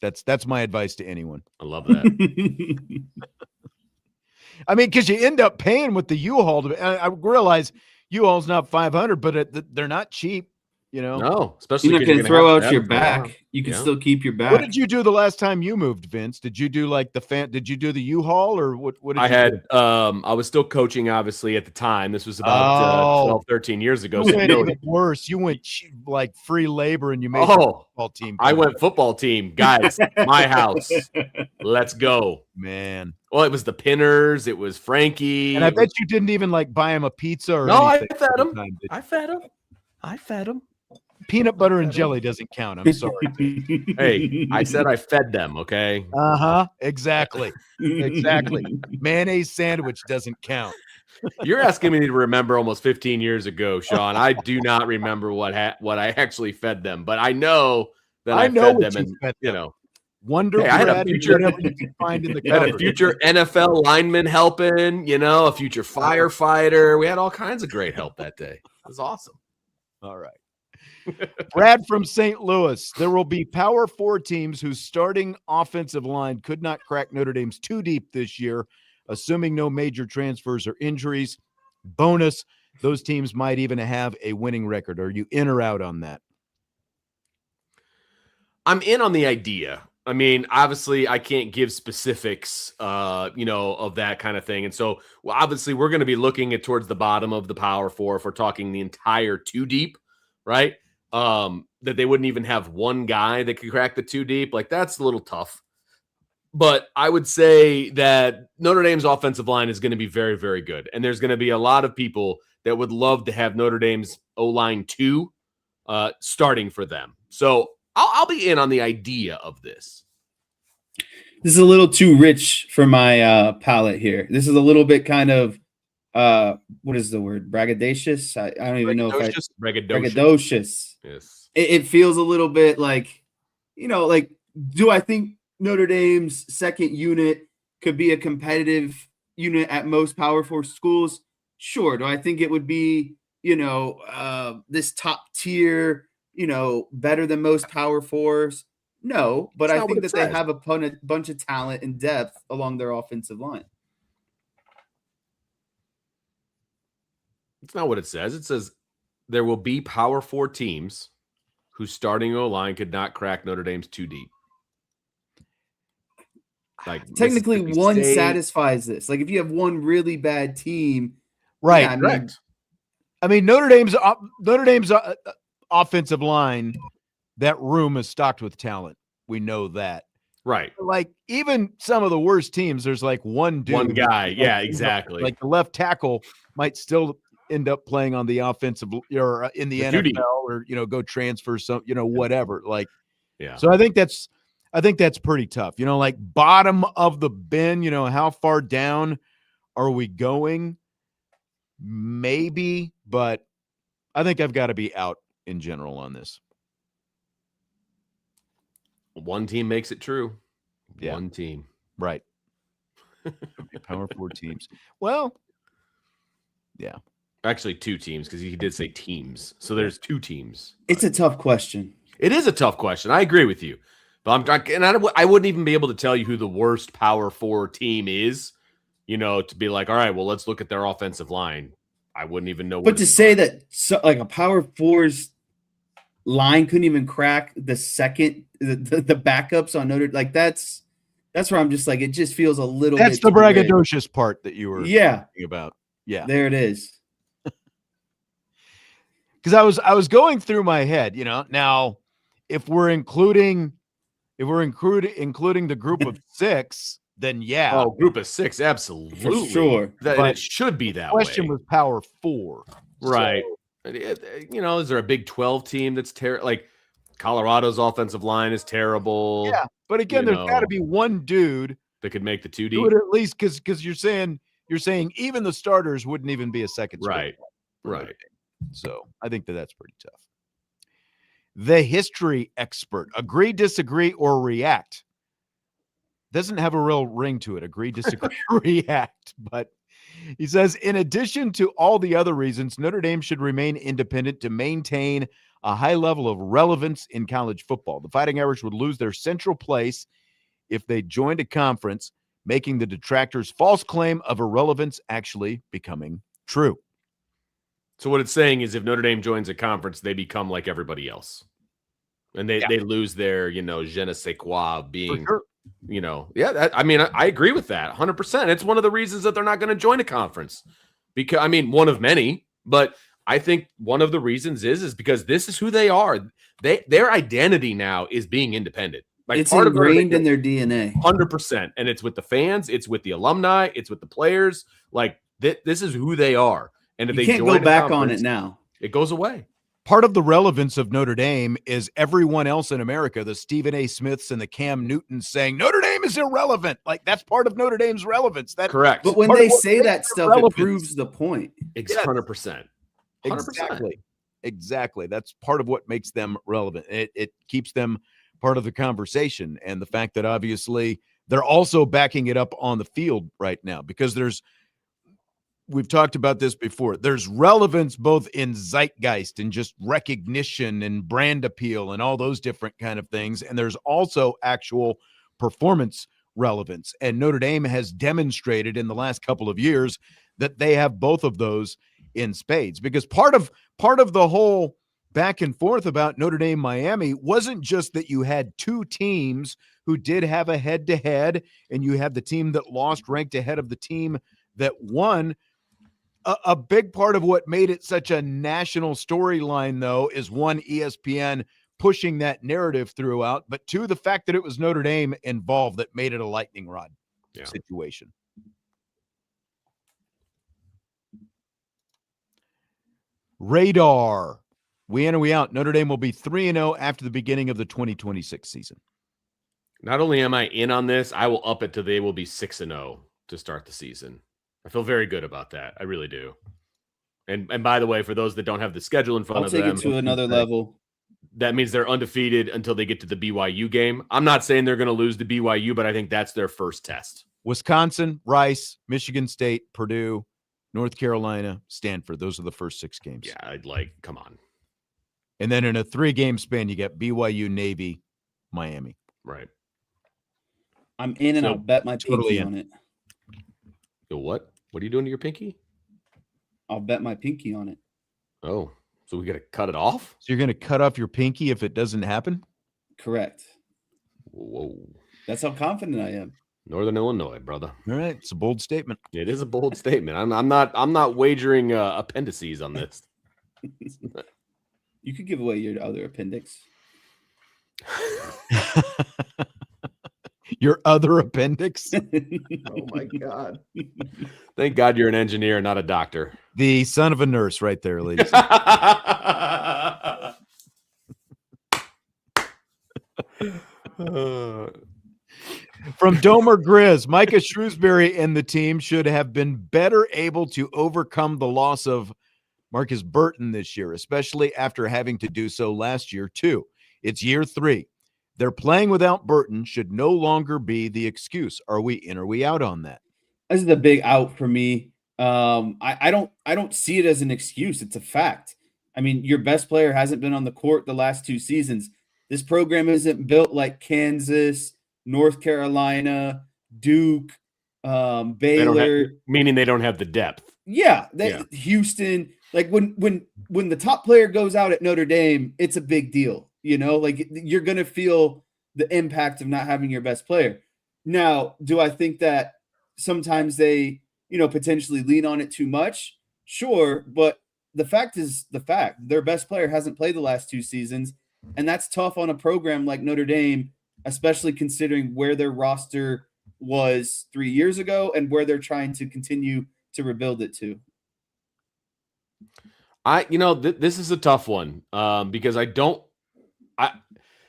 [SPEAKER 1] that's my advice to anyone.
[SPEAKER 2] I love that.
[SPEAKER 1] I mean, because you end up paying with the U-Haul. I realize U-Haul's not 500, but they're not cheap.
[SPEAKER 2] No, especially
[SPEAKER 3] you're not going to throw out your back. You can still keep your back.
[SPEAKER 1] What did you do the last time you moved, Vince? Did you do like did you do the U-Haul or what did
[SPEAKER 2] I
[SPEAKER 1] you
[SPEAKER 2] had
[SPEAKER 1] do?
[SPEAKER 2] I was still coaching obviously at the time. This was about 12, 13 years ago.
[SPEAKER 1] You went even worse. You went like free labor and you made a football team.
[SPEAKER 2] I went football team. Guys, my house. Let's go.
[SPEAKER 1] Man.
[SPEAKER 2] Well, it was the Pinners. It was Frankie.
[SPEAKER 1] And I bet you didn't even like buy him a pizza or
[SPEAKER 2] no,
[SPEAKER 1] anything.
[SPEAKER 2] I fed him. I fed him.
[SPEAKER 1] Peanut butter and jelly doesn't count. I'm sorry.
[SPEAKER 2] Hey, I said I fed them, okay?
[SPEAKER 1] Exactly. Exactly. Mayonnaise sandwich doesn't count.
[SPEAKER 2] You're asking me to remember almost 15 years ago, Sean. I do not remember what I actually fed them, but I know that I fed them, and
[SPEAKER 1] Wonder
[SPEAKER 2] I had a future
[SPEAKER 1] whatever you can find in the
[SPEAKER 2] had a future NFL lineman helping, a future firefighter. We had all kinds of great help that day. It was awesome.
[SPEAKER 1] All right. Brad from St. Louis. There will be Power 4 teams whose starting offensive line could not crack Notre Dame's 2 deep this year, assuming no major transfers or injuries. Bonus, those teams might even have a winning record. Are you in or out on that?
[SPEAKER 2] I'm in on the idea. I mean, obviously, I can't give specifics, of that kind of thing. And so, obviously, we're going to be looking at towards the bottom of the Power 4 if we're talking the entire 2 deep, right? That they wouldn't even have one guy that could crack the 2 deep. Like, that's a little tough. But I would say that Notre Dame's offensive line is going to be very, very good. And there's going to be a lot of people that would love to have Notre Dame's O-line 2 starting for them. So I'll be in on the idea of this.
[SPEAKER 3] This is a little too rich for my palate here. This is a little bit kind of what is the word? Braggadocious? I don't even know if braggadocious.
[SPEAKER 2] Yes.
[SPEAKER 3] It feels a little bit like, do I think Notre Dame's second unit could be a competitive unit at most Power 4 schools? Sure. Do I think it would be, this top tier, better than most Power 4s? No, but I think that they have a bunch of talent and depth along their offensive line.
[SPEAKER 2] It's not what it says. It says there will be Power 4 teams whose starting O-line could not crack Notre Dame's 2 deep. Like
[SPEAKER 3] technically, one satisfies this. Like if you have one really bad team,
[SPEAKER 1] right?
[SPEAKER 3] Yeah,
[SPEAKER 1] correct. I mean, Notre Dame's offensive line, that room is stocked with talent. We know that.
[SPEAKER 2] Right.
[SPEAKER 1] Like even some of the worst teams, there's like one dude.
[SPEAKER 2] One guy. Yeah, exactly.
[SPEAKER 1] Like the left tackle might still end up playing on the offensive or in the NFL or, go transfer some, whatever. Like,
[SPEAKER 2] yeah.
[SPEAKER 1] So I think that's pretty tough. Like bottom of the bin, how far down are we going? Maybe, but I think I've got to be out in general on this.
[SPEAKER 2] One team makes it true.
[SPEAKER 1] Yeah.
[SPEAKER 2] One team.
[SPEAKER 1] Right. Power 4 teams. Well, yeah.
[SPEAKER 2] Actually, 2 teams because he did say teams. So there's 2 teams.
[SPEAKER 3] It's a tough question.
[SPEAKER 2] It is a tough question. I agree with you. But I wouldn't even be able to tell you who the worst Power 4 team is, to be like, all right, well, let's look at their offensive line. I wouldn't even know.
[SPEAKER 3] But to say that like a Power 4's line couldn't even crack the backups on Notre Dame, like that's where I'm just like, it just feels a little
[SPEAKER 1] That's
[SPEAKER 3] bit
[SPEAKER 1] the braggadocious part that you were talking about. Yeah.
[SPEAKER 3] There it is.
[SPEAKER 1] Because I was going through my head, now if we're including the group of 6, then yeah.
[SPEAKER 2] Oh, group of 6, absolutely.
[SPEAKER 3] For sure.
[SPEAKER 2] It should be that way.
[SPEAKER 1] The question was Power 4.
[SPEAKER 2] Right. So. Is there a Big 12 team that's terrible? Like Colorado's offensive line is terrible.
[SPEAKER 1] Yeah, but again, there's got to be one dude
[SPEAKER 2] that could make the 2D.
[SPEAKER 1] Would at least because you're saying even the starters wouldn't even be a second.
[SPEAKER 2] Right. Right.
[SPEAKER 1] So I think that's pretty tough. The history expert: agree, disagree, or react. Doesn't have a real ring to it. Agree, disagree, react. But he says, in addition to all the other reasons, Notre Dame should remain independent to maintain a high level of relevance in college football. The Fighting Irish would lose their central place if they joined a conference, making the detractors' false claim of irrelevance actually becoming true.
[SPEAKER 2] So what it's saying is if Notre Dame joins a conference, they become like everybody else. And they lose their, je ne sais quoi being, I agree with that 100%. It's one of the reasons that they're not going to join a conference because, one of many, but I think one of the reasons is because this is who they are. Their identity now is being independent. Like
[SPEAKER 3] it's part ingrained in their DNA.
[SPEAKER 2] 100%. And it's with the fans. It's with the alumni. It's with the players. Like this is who they are. And if
[SPEAKER 3] you can't go back on it now,
[SPEAKER 2] it goes away.
[SPEAKER 1] Part of the relevance of Notre Dame is everyone else in America, the Stephen A. Smiths and the Cam Newtons saying Notre Dame is irrelevant. Like that's part of Notre Dame's relevance. That's
[SPEAKER 2] correct.
[SPEAKER 3] But when they say that stuff, it proves the point.
[SPEAKER 2] 100%.
[SPEAKER 1] 100%. Exactly. That's part of what makes them relevant. It keeps them part of the conversation. And the fact that obviously they're also backing it up on the field right now because we've talked about this before. There's relevance both in zeitgeist and just recognition and brand appeal and all those different kind of things. And there's also actual performance relevance. And Notre Dame has demonstrated in the last couple of years that they have both of those in spades, because part of the whole back and forth about Notre Dame Miami wasn't just that you had two teams who did have a head-to-head and you had the team that lost ranked ahead of the team that won. A big part of what made it such a national storyline, though, is one, ESPN pushing that narrative throughout, but two, the fact that it was Notre Dame involved that made it a lightning rod situation. Radar. We in or we out? Notre Dame will be 3-0 after the beginning of the 2026 season.
[SPEAKER 2] Not only am I in on this, I will up it to they will be 6-0 to start the season. I feel very good about that. I really do. And by the way, for those that don't have the schedule in front of them,
[SPEAKER 3] I'll take it to another level.
[SPEAKER 2] That means they're undefeated until they get to the BYU game. I'm not saying they're going to lose to BYU, but I think that's their first test.
[SPEAKER 1] Wisconsin, Rice, Michigan State, Purdue, North Carolina, Stanford. Those are the first 6 games.
[SPEAKER 2] Yeah, come on.
[SPEAKER 1] And then in a 3-game span, you get BYU, Navy, Miami.
[SPEAKER 2] Right.
[SPEAKER 3] I'm in and I'll bet my pinky on it.
[SPEAKER 2] What? What are you doing to your pinky?
[SPEAKER 3] I'll bet my pinky on it.
[SPEAKER 2] Oh, so we got to cut it off?
[SPEAKER 1] So you're going to cut off your pinky if it doesn't happen?
[SPEAKER 3] Correct.
[SPEAKER 2] Whoa.
[SPEAKER 3] That's how confident I am.
[SPEAKER 2] Northern Illinois, brother.
[SPEAKER 1] All right. It's a bold statement.
[SPEAKER 2] It is a bold statement. I'm not wagering appendices on this.
[SPEAKER 3] You could give away your other appendix.
[SPEAKER 1] Your other appendix?
[SPEAKER 2] Oh my God. Thank God you're an engineer, not a doctor.
[SPEAKER 1] The son of a nurse right there, ladies. From Domer Grizz, Micah Shrewsbury and the team should have been better able to overcome the loss of Marcus Burton this year, especially after having to do so last year too. It's year 3. They're playing without Burton should no longer be the excuse. Are we in or we out on that?
[SPEAKER 3] This is the big out for me. I don't see it as an excuse. It's a fact. I mean, your best player hasn't been on the court the last 2 seasons. This program isn't built like Kansas, North Carolina, Duke, Baylor.
[SPEAKER 2] Meaning they don't have the depth.
[SPEAKER 3] Yeah, Houston. Like when the top player goes out at Notre Dame, it's a big deal. Like you're gonna feel the impact of not having your best player. Now, do I think that sometimes they, potentially lean on it too much? Sure, but the fact is the fact. Their best player hasn't played the last 2 seasons, and that's tough on a program like Notre Dame, especially considering where their roster was 3 years ago and where they're trying to continue to rebuild it to.
[SPEAKER 2] This is a tough one because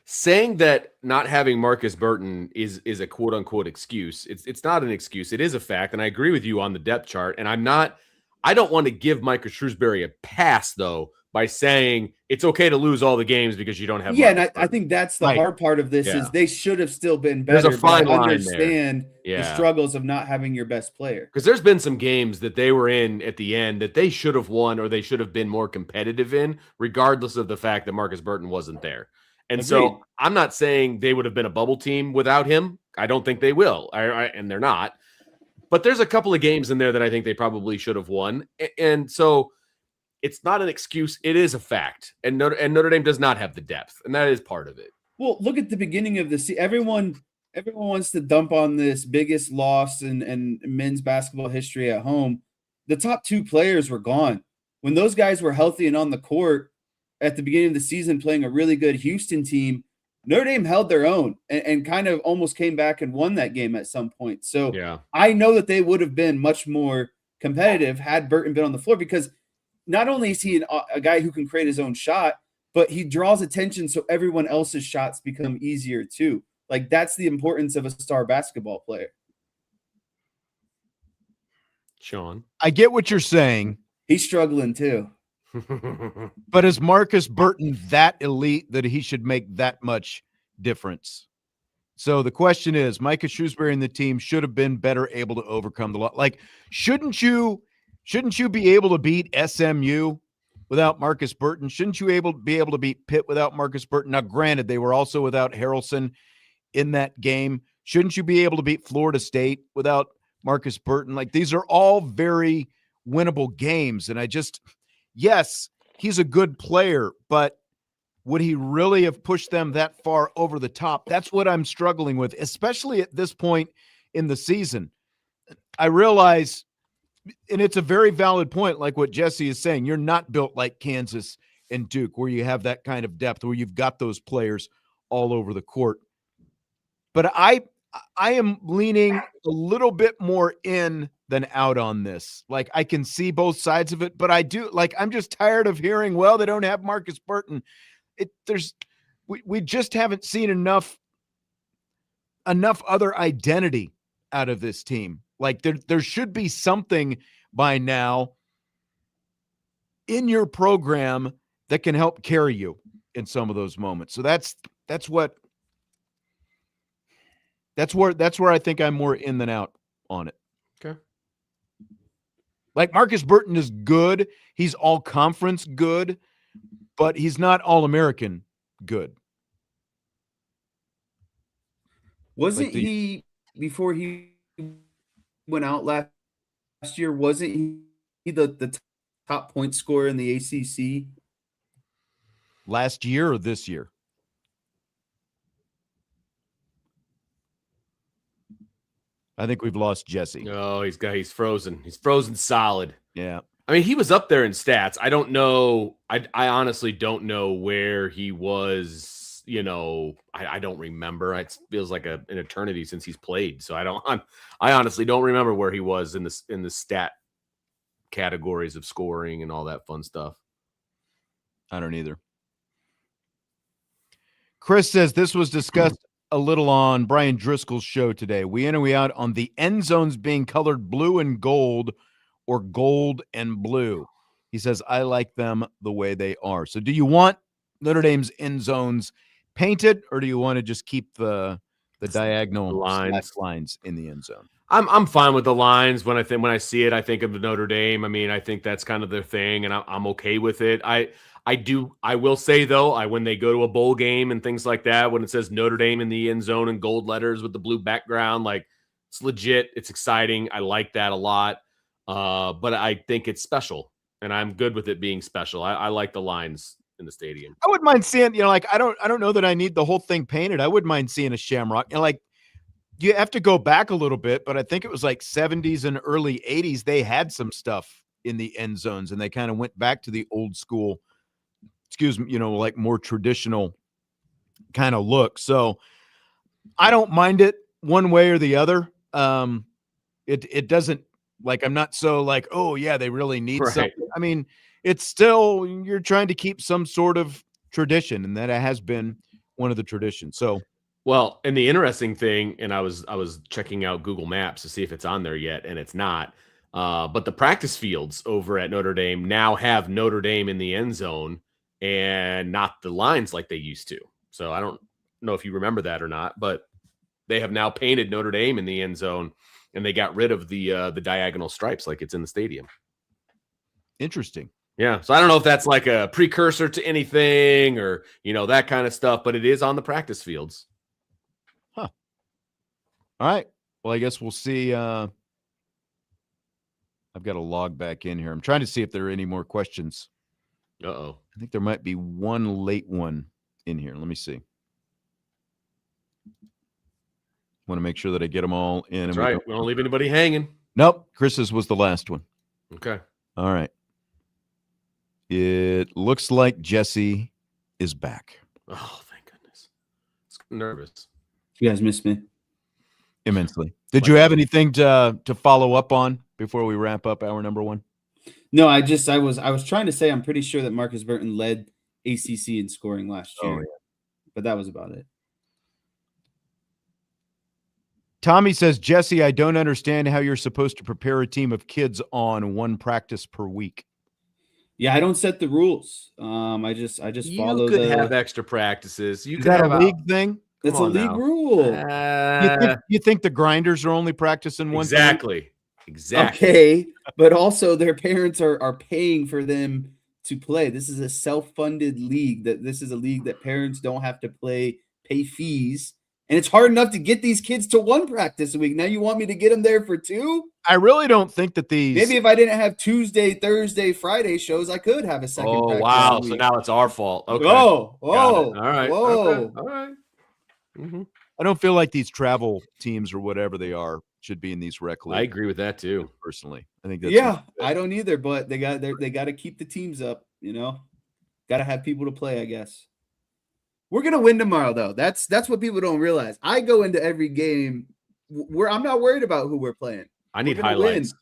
[SPEAKER 2] saying that not having Marcus Burton is a quote unquote excuse. It's not an excuse. It is a fact. And I agree with you on the depth chart. And I don't want to give Micah Shrewsbury a pass though, by saying it's okay to lose all the games because you don't have.
[SPEAKER 3] Yeah. And I think that's the hard part of this is they should have still been better.
[SPEAKER 2] There's a fine line
[SPEAKER 3] understand the struggles of not having your best player.
[SPEAKER 2] Because there's been some games that they were in at the end that they should have won or they should have been more competitive in, regardless of the fact that Marcus Burton wasn't there. And
[SPEAKER 3] Agreed.
[SPEAKER 2] So I'm not saying they would have been a bubble team without him. I don't think they will, and they're not. But there's a couple of games in there that I think they probably should have won. And so it's not an excuse. It is a fact. And Notre Dame does not have the depth, and that is part of it.
[SPEAKER 3] Well, look at the beginning of the season. Everyone wants to dump on this biggest loss in men's basketball history at home. The top 2 players were gone. When those guys were healthy and on the court at the beginning of the season playing a really good Houston team, Notre Dame held their own and kind of almost came back and won that game at some point. So I know that they would have been much more competitive had Burton been on the floor, because not only is he a guy who can create his own shot, but he draws attention so everyone else's shots become easier too. Like that's the importance of a star basketball player.
[SPEAKER 2] Sean,
[SPEAKER 1] I get what you're saying.
[SPEAKER 3] He's struggling too.
[SPEAKER 1] But is Marcus Burton that elite that he should make that much difference? So the question is, Micah Shrewsbury and the team should have been better able to overcome the lot. Like, shouldn't you be able to beat SMU without Marcus Burton? Shouldn't you be able to beat Pitt without Marcus Burton? Now, granted, they were also without Harrelson in that game. Shouldn't you be able to beat Florida State without Marcus Burton? Like, these are all very winnable games. And yes, he's a good player, but would he really have pushed them that far over the top? That's what I'm struggling with, especially at this point in the season. I realize, and it's a very valid point, like what Jesse is saying, you're not built like Kansas and Duke, where you have that kind of depth, where you've got those players all over the court. But I am leaning a little bit more in than out on this. Like, I can see both sides of it, but I'm just tired of hearing, well, they don't have Marcus Burton. We just haven't seen enough other identity out of this team. Like, there should be something by now in your program that can help carry you in some of those moments. So that's where I think I'm more in than out on it.
[SPEAKER 2] Okay.
[SPEAKER 1] Like, Marcus Burton is good. He's all conference good, but he's not all American good.
[SPEAKER 3] Wasn't he, before he went out last year, wasn't he the top point scorer in the ACC?
[SPEAKER 1] Last year or this year? I think we've lost Jesse.
[SPEAKER 2] Oh, he's frozen. He's frozen solid.
[SPEAKER 1] Yeah.
[SPEAKER 2] I mean, he was up there in stats. I don't know. I honestly don't know where he was. I don't remember. It feels like an eternity since he's played. So I honestly don't remember where he was in the stat categories of scoring and all that fun stuff.
[SPEAKER 1] I don't either. Chris says this was discussed a little on Brian Driscoll's show today. We in and we out on the end zones being colored blue and gold or gold and blue. He says, I like them the way they are. So do you want Notre Dame's end zones painted, or do you want to just keep the diagonal lines in the end zone?
[SPEAKER 2] I'm fine with the lines. When I see it, I think of Notre Dame. I mean, I think that's kind of their thing, and I'm okay with it. I will say though, when they go to a bowl game and things like that, when it says Notre Dame in the end zone in gold letters with the blue background, like it's legit. It's exciting. I like that a lot. But I think it's special, and I'm good with it being special. I like the lines in the stadium.
[SPEAKER 1] I wouldn't mind seeing, like I don't know that I need the whole thing painted. I wouldn't mind seeing a shamrock. And like you have to go back a little bit, but I think it was like 70s and early 80s. They had some stuff in the end zones, and they kind of went back to the old school, like more traditional kind of look. So I don't mind it one way or the other. It doesn't, like, I'm not so like, oh yeah, they really need something. I mean, it's still, you're trying to keep some sort of tradition, and that has been one of the traditions. So,
[SPEAKER 2] well, and the interesting thing, and I was checking out Google Maps to see if it's on there yet, and it's not. But the practice fields over at Notre Dame now have Notre Dame in the end zone and not the lines like they used to. So I don't know if you remember that or not, but they have now painted Notre Dame in the end zone, and they got rid of the diagonal stripes like it's in the stadium.
[SPEAKER 1] Interesting.
[SPEAKER 2] Yeah. So I don't know if that's like a precursor to anything or, that kind of stuff, but it is on the practice fields.
[SPEAKER 1] Huh. All right. Well, I guess we'll see. I've got to log back in here. I'm trying to see if there are any more questions.
[SPEAKER 2] Uh-oh.
[SPEAKER 1] I think there might be one late one in here. Let me see. Want to make sure that I get them all in.
[SPEAKER 2] That's right. We don't leave anybody hanging.
[SPEAKER 1] Nope. Chris's was the last one.
[SPEAKER 2] Okay.
[SPEAKER 1] All right. It looks like Jesse is back.
[SPEAKER 2] Oh, thank goodness. I'm nervous.
[SPEAKER 3] You guys missed me
[SPEAKER 1] immensely. Did you have anything to follow up on before we wrap up hour number one?
[SPEAKER 3] No, I was trying to say I'm pretty sure that Marcus Burton led ACC in scoring last year, but that was about it.
[SPEAKER 1] Tommy says, Jesse, I don't understand how you're supposed to prepare a team of kids on one practice per week.
[SPEAKER 3] Yeah, I don't set the rules. I just follow.
[SPEAKER 2] You could have extra practices.
[SPEAKER 1] Is that a league thing?
[SPEAKER 3] It's a league rule.
[SPEAKER 1] You think the grinders are only practicing once?
[SPEAKER 2] Exactly.
[SPEAKER 3] Okay, but also their parents are paying for them to play. This is a self-funded league. This is a league that parents don't have to pay fees. And it's hard enough to get these kids to one practice a week. Now you want me to get them there for two?
[SPEAKER 1] I really don't think that these.
[SPEAKER 3] Maybe if I didn't have Tuesday, Thursday, Friday shows, I could have a second.
[SPEAKER 2] Oh, wow. So now it's our fault. Okay.
[SPEAKER 3] All
[SPEAKER 2] right.
[SPEAKER 3] Whoa.
[SPEAKER 2] Okay. All right.
[SPEAKER 1] Mm-hmm. I don't feel like these travel teams or whatever they are should be in these rec leagues.
[SPEAKER 2] I agree with that too.
[SPEAKER 1] Personally, I think that's
[SPEAKER 3] I don't either. But they got to keep the teams up. Got to have people to play. I guess. We're gonna win tomorrow, though. That's what people don't realize. I go into every game where I'm not worried about who we're playing.
[SPEAKER 2] I need highlights.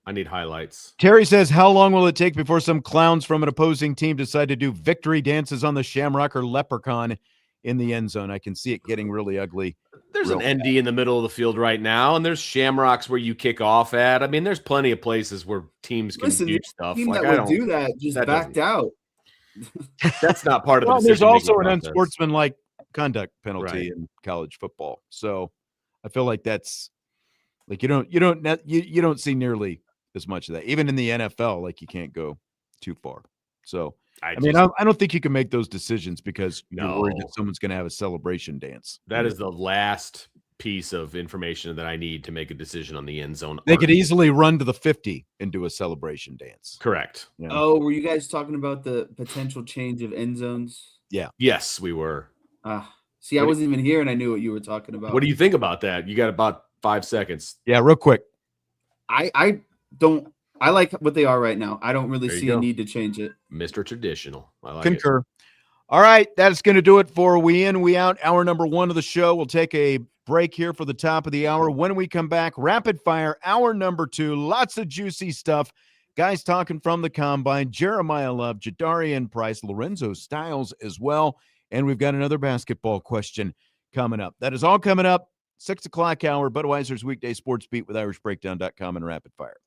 [SPEAKER 2] I need highlights.
[SPEAKER 1] Terry says, how long will it take before some clowns from an opposing team decide to do victory dances on the Shamrock or Leprechaun in the end zone? I can see it getting really ugly.
[SPEAKER 2] There's an ND in the middle of the field right now, and there's Shamrocks where you kick off at. I mean, there's plenty of places where teams can do stuff.
[SPEAKER 3] Team that would do that just backed out.
[SPEAKER 2] That's not part of the
[SPEAKER 1] there's also an unsportsmanlike conduct penalty in college football. So I feel like that's like you don't see nearly as much of that. Even in the NFL, like you can't go too far. So I don't think you can make those decisions because you're worried that someone's going to have a celebration dance.
[SPEAKER 2] That is the last piece of information that I need to make a decision on the end zone.
[SPEAKER 1] They could easily run to the 50 and do a celebration dance.
[SPEAKER 2] Correct.
[SPEAKER 1] Yeah.
[SPEAKER 3] Oh, were you guys talking about the potential change of end zones?
[SPEAKER 1] Yeah.
[SPEAKER 2] Yes, we were.
[SPEAKER 3] See, I wasn't even here and I knew what you were talking about.
[SPEAKER 2] What do you think about that? You got about 5 seconds.
[SPEAKER 1] Yeah, real quick.
[SPEAKER 3] I like what they are right now. I don't really see a need to change it.
[SPEAKER 2] Mr. Traditional. I like
[SPEAKER 1] Concur. All right, that's going to do it for We In, We Out, hour number one of the show. We'll take a break here for the top of the hour. When we come back, rapid fire, hour number two, lots of juicy stuff. Guys talking from the combine, Jeremiyah Love, Jadarian Price, Lorenzo Styles as well. And we've got another basketball question coming up. That is all coming up, 6 o'clock hour, Budweiser's Weekday Sports Beat with IrishBreakdown.com and Rapid Fire.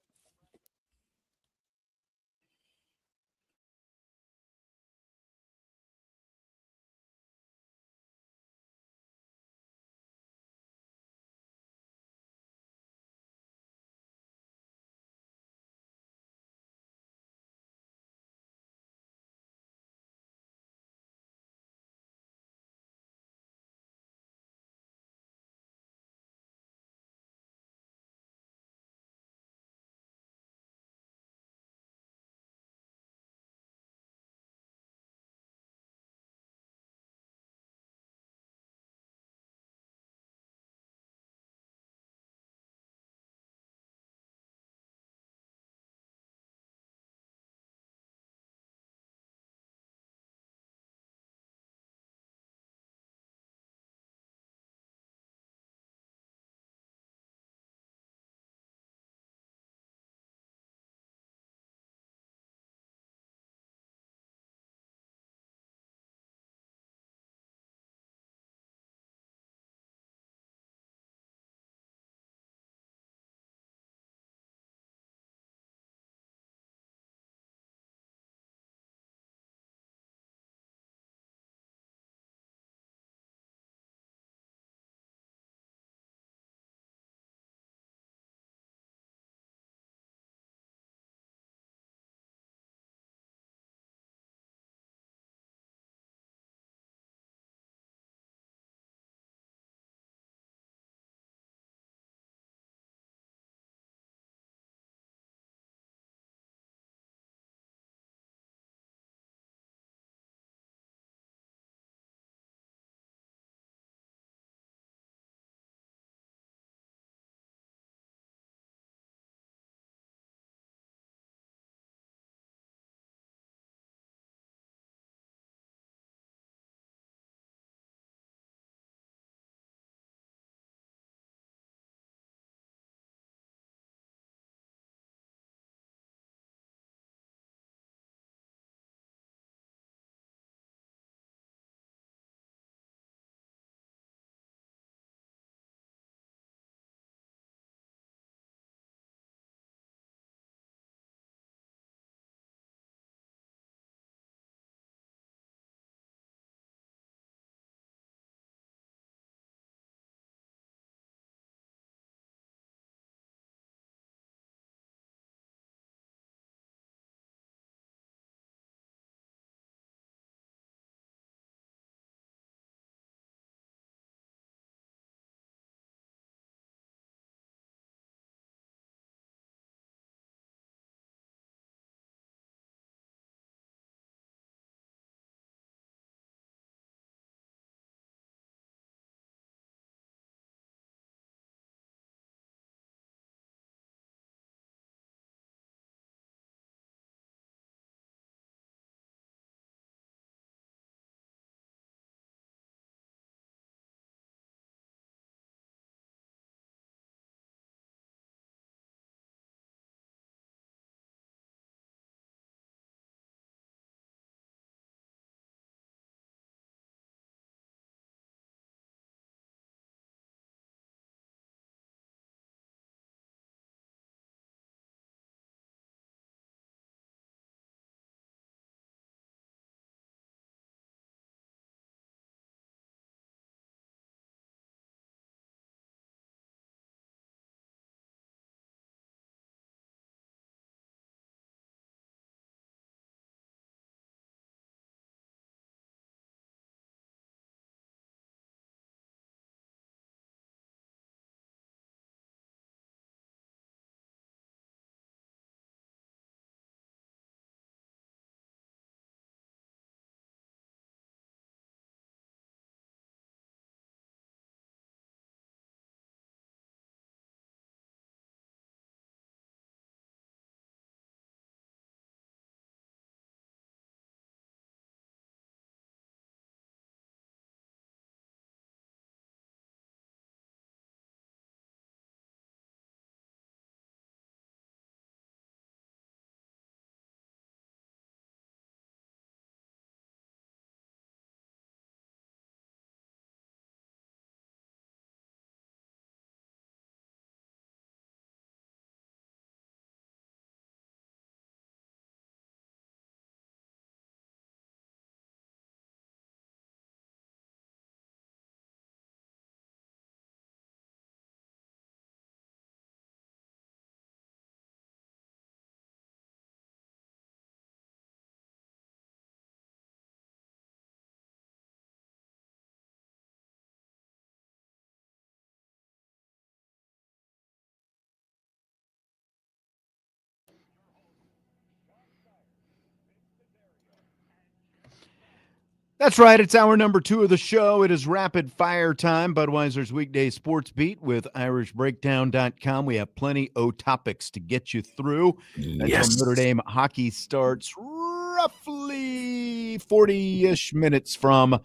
[SPEAKER 1] That's right. It's hour number 2 of the show. It is rapid fire time. Budweiser's Weekday Sports Beat with IrishBreakdown.com. We have plenty of topics to get you through until Notre Dame hockey starts roughly 40-ish minutes from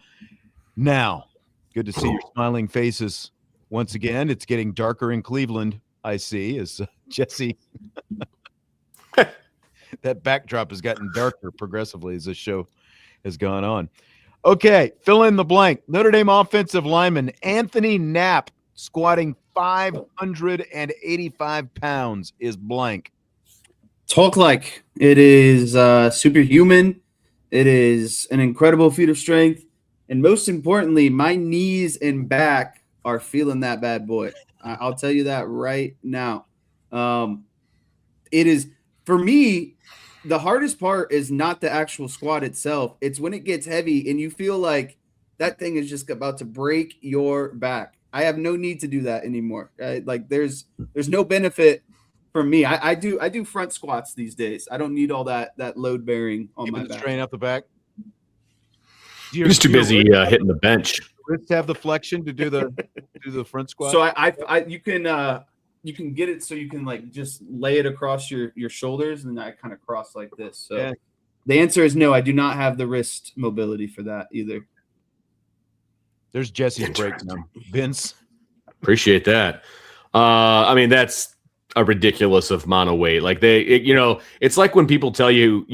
[SPEAKER 1] now. Good to see your smiling faces once again. It's getting darker in Cleveland, I see, as Jesse. That backdrop has gotten darker progressively as this show has gone on. Okay, fill in the blank. Notre Dame offensive lineman Anthony Knapp, squatting 585 pounds, is blank.
[SPEAKER 3] Talk like it is superhuman. It is an incredible feat of strength. And most importantly, my knees and back are feeling that bad boy. I'll tell you that right now. It is, for me, the hardest part is not the actual squat itself. It's when it gets heavy and you feel like that thing is just about to break your back. I have no need to do that anymore. Like there's no benefit for me. I do front squats these days. I don't need all that load bearing on my back.
[SPEAKER 1] Strain out the back.
[SPEAKER 2] You're just too busy hitting the bench.
[SPEAKER 1] Wrists have the flexion to do the front squat.
[SPEAKER 3] So you can get it so you can like just lay it across your shoulders, and I kind of cross like this. So yeah. The answer is no. I do not have the wrist mobility for that either.
[SPEAKER 1] There's Jesse's breakdown. Vince,
[SPEAKER 2] appreciate that. I mean, that's a ridiculous amount of weight. Like it's like when people tell you,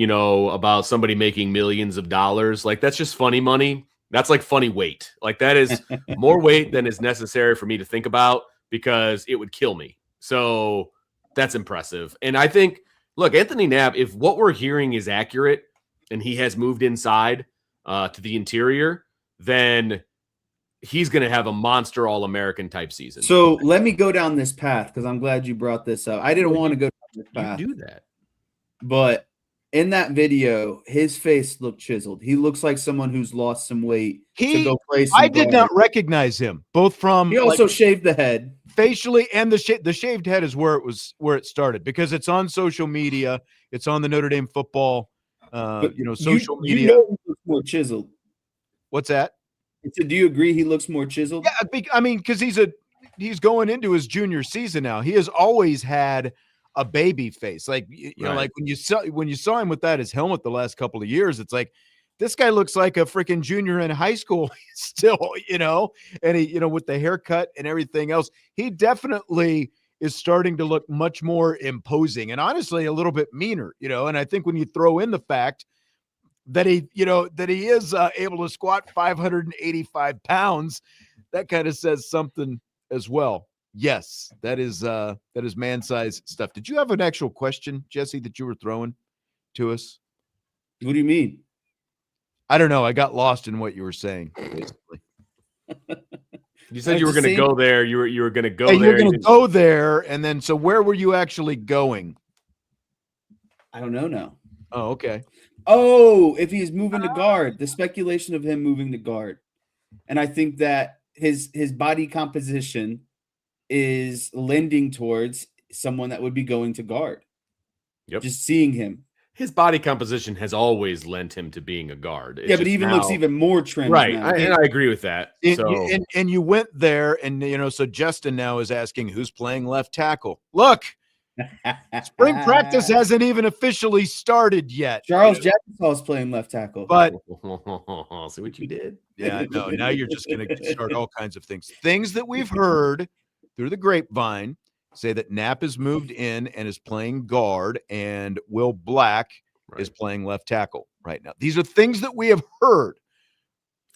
[SPEAKER 2] about somebody making millions of dollars. Like that's just funny money. That's like funny weight. Like that is more weight than is necessary for me to think about because it would kill me. So that's impressive. And I think, look, Anthony Knapp, if what we're hearing is accurate and he has moved inside to the interior, then he's going to have a monster All-American type season.
[SPEAKER 3] So let me go down this path because I'm glad you brought this up. I didn't want to go down this path.
[SPEAKER 2] You do that.
[SPEAKER 3] But in that video, his face looked chiseled. He looks like someone who's lost some weight to go play some
[SPEAKER 1] I did not recognize him, both from.
[SPEAKER 3] He also shaved the head.
[SPEAKER 1] Facially, and the shaved head is where it started because it's on social media. It's on the Notre Dame football, social media.
[SPEAKER 3] He looks more chiseled.
[SPEAKER 1] What's that?
[SPEAKER 3] So do you agree he looks more chiseled?
[SPEAKER 1] Yeah, I mean, because he's going into his junior season now. He has always had a baby face, like like when you saw him without his helmet the last couple of years, it's like this guy looks like a freaking junior in high school still, and he, with the haircut and everything else, he definitely is starting to look much more imposing and honestly a little bit meaner, and I think when you throw in the fact that he is able to squat 585 pounds, that kind of says something as well. Yes, that is man-size stuff. Did you have an actual question, Jesse, that you were throwing to us?
[SPEAKER 3] What do you mean?
[SPEAKER 1] I don't know. I got lost in what you were saying, basically.
[SPEAKER 2] You said you were going to go there. You were going to go there.
[SPEAKER 1] You were going to go there, and then so where were you actually going?
[SPEAKER 3] I don't know now.
[SPEAKER 1] Oh, okay.
[SPEAKER 3] Oh, if he's moving to guard, the speculation of him moving to guard, and I think that his body composition is lending towards someone that would be going to guard.
[SPEAKER 2] Yep.
[SPEAKER 3] Just seeing him.
[SPEAKER 2] His body composition has always lent him to being a guard.
[SPEAKER 3] But even looks even more trendy.
[SPEAKER 2] Right. And I agree with that.
[SPEAKER 1] And you went there, and so Justin now is asking who's playing left tackle. Look, spring practice hasn't even officially started yet.
[SPEAKER 3] Charles Jagusah is playing left tackle.
[SPEAKER 1] But
[SPEAKER 2] see what you did?
[SPEAKER 1] Yeah, no, now you're just going to start all kinds of things. Things that we've heard through the grapevine say that Knapp has moved in and is playing guard, and Will Black is playing left tackle right now. These are things that we have heard.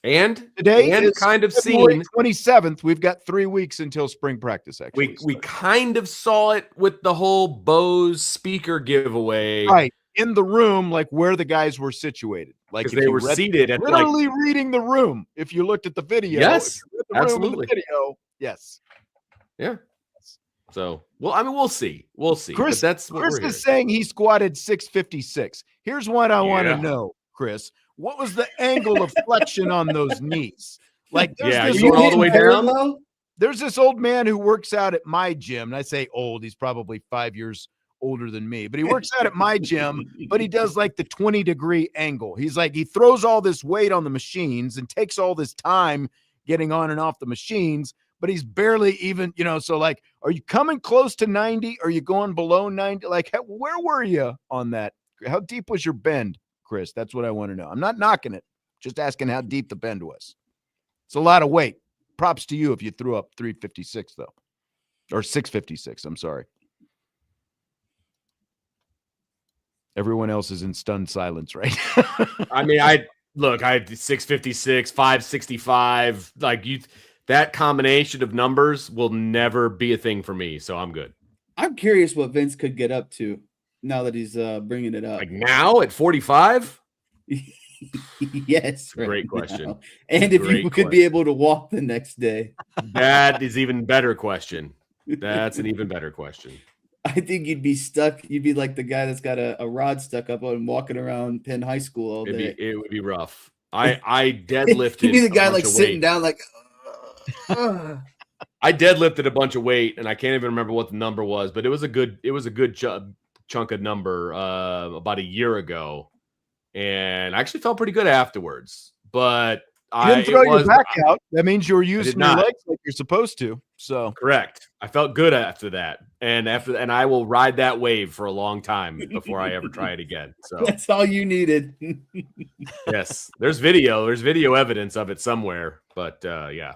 [SPEAKER 2] And
[SPEAKER 1] today is
[SPEAKER 2] kind of
[SPEAKER 1] February 27th. We've got 3 weeks until spring practice. Actually,
[SPEAKER 2] we kind of saw it with the whole Bose speaker giveaway,
[SPEAKER 1] right in the room, like where the guys were situated, like
[SPEAKER 2] they were seated at
[SPEAKER 1] literally reading the room. If you looked at the video,
[SPEAKER 2] yes, absolutely,
[SPEAKER 1] video, yes,
[SPEAKER 2] yeah. So, well, I mean, we'll see. We'll see.
[SPEAKER 1] Chris,
[SPEAKER 2] that's what
[SPEAKER 1] Chris is saying he squatted 656. Here's what I want to know, Chris. What was the angle of flexion on those knees? Like,
[SPEAKER 2] you going all the way down?
[SPEAKER 1] There's this old man who works out at my gym, and I say old. He's probably 5 years older than me, but he works out at my gym, but he does like the 20-degree angle. He's like, he throws all this weight on the machines and takes all this time getting on and off the machines, but he's barely even, so like, are you coming close to 90? Are you going below 90? Like, where were you on that? How deep was your bend, Chris? That's what I want to know. I'm not knocking it, just asking how deep the bend was. It's a lot of weight. Props to you if you threw up 356 though, or 656. I'm sorry. Everyone else is in stunned silence, right?
[SPEAKER 2] I mean, I had 656, 565. Like that combination of numbers will never be a thing for me. So I'm good.
[SPEAKER 3] I'm curious what Vince could get up to now that he's bringing it up.
[SPEAKER 2] Like now at 45?
[SPEAKER 3] Yes.
[SPEAKER 2] Great question.
[SPEAKER 3] Now. And if you could be able to walk the next day.
[SPEAKER 2] That is even better question. That's an even better question.
[SPEAKER 3] I think you'd be stuck. You'd be like the guy that's got a rod stuck up on walking around Penn High School all day.
[SPEAKER 2] It would be rough. I deadlifted.
[SPEAKER 3] You'd be the guy like sitting down like.
[SPEAKER 2] I deadlifted a bunch of weight, and I can't even remember what the number was, but it was a good chunk of number about a year ago, and I actually felt pretty good afterwards. But
[SPEAKER 1] you didn't throw your back out. That means you were using your legs like you're supposed to. So
[SPEAKER 2] correct. I felt good after that, and I will ride that wave for a long time before I ever try it again. So
[SPEAKER 3] that's all you needed.
[SPEAKER 2] Yes, there's video evidence of it somewhere, but yeah.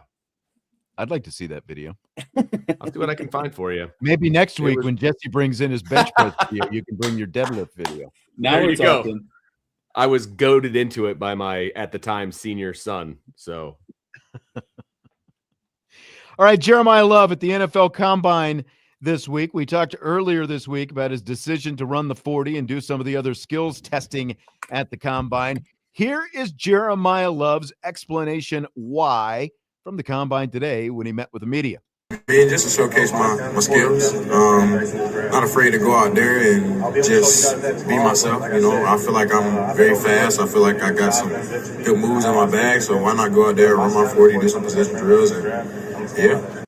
[SPEAKER 1] I'd like to see that video.
[SPEAKER 2] I'll see what I can find for you.
[SPEAKER 1] Maybe next week when Jesse brings in his bench press video, you can bring your deadlift video.
[SPEAKER 3] Now we're talking.
[SPEAKER 2] I was goaded into it by my, at the time, senior son. So,
[SPEAKER 1] all right, Jeremiyah Love at the NFL Combine this week. We talked earlier this week about his decision to run the 40 and do some of the other skills testing at the Combine. Here is Jeremiyah Love's explanation why from the Combine today when he met with the media.
[SPEAKER 4] Just to showcase my skills. Not afraid to go out there and just be myself. I feel like I'm very fast. I feel like I got some good moves in my bag. So why not go out there, run my 40, do some position drills, and yeah.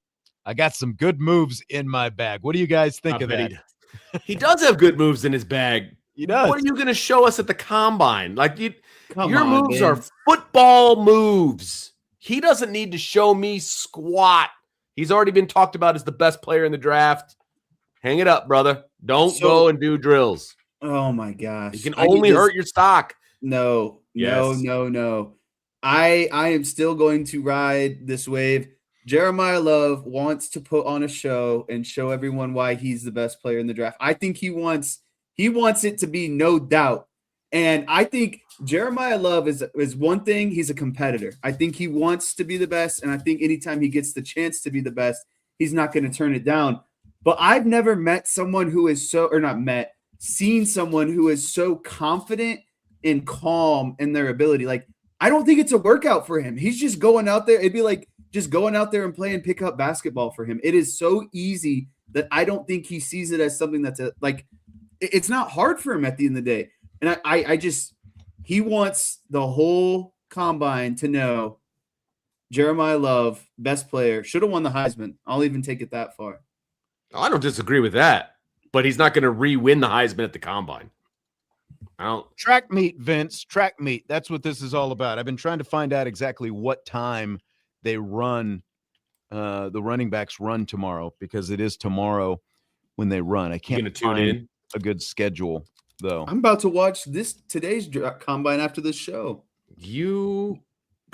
[SPEAKER 1] I got some good moves in my bag. What do you guys think of that?
[SPEAKER 2] He does have good moves in his bag.
[SPEAKER 1] He does.
[SPEAKER 2] What are you going to show us at the Combine? Like your moves
[SPEAKER 3] man.
[SPEAKER 2] Are football moves. He doesn't need to show me squat. He's already been talked about as the best player in the draft. Hang it up, brother. Don't go and do drills.
[SPEAKER 3] Oh, my gosh.
[SPEAKER 2] You can only hurt your stock.
[SPEAKER 3] No. I am still going to ride this wave. Jeremiyah Love wants to put on a show and show everyone why he's the best player in the draft. I think he wants it to be no doubt. And I think Jeremiyah Love is one thing. He's a competitor. I think he wants to be the best. And I think anytime he gets the chance to be the best, he's not going to turn it down. But I've never met someone who is seen someone who is so confident and calm in their ability. Like, I don't think it's a workout for him. He's just going out there. It'd be like just going out there and playing pickup basketball for him. It is so easy that I don't think he sees it as something that's it's not hard for him at the end of the day. And he wants the whole Combine to know Jeremiyah Love, best player, should have won the Heisman. I'll even take it that far.
[SPEAKER 2] I don't disagree with that, but he's not going to re-win the Heisman at the Combine.
[SPEAKER 1] Track meet, Vince. Track meet. That's what this is all about. I've been trying to find out exactly what time they run, the running backs run tomorrow, because it is tomorrow when they run. I can't find a good schedule, though.
[SPEAKER 3] I'm about to watch today's Combine after this show.
[SPEAKER 2] You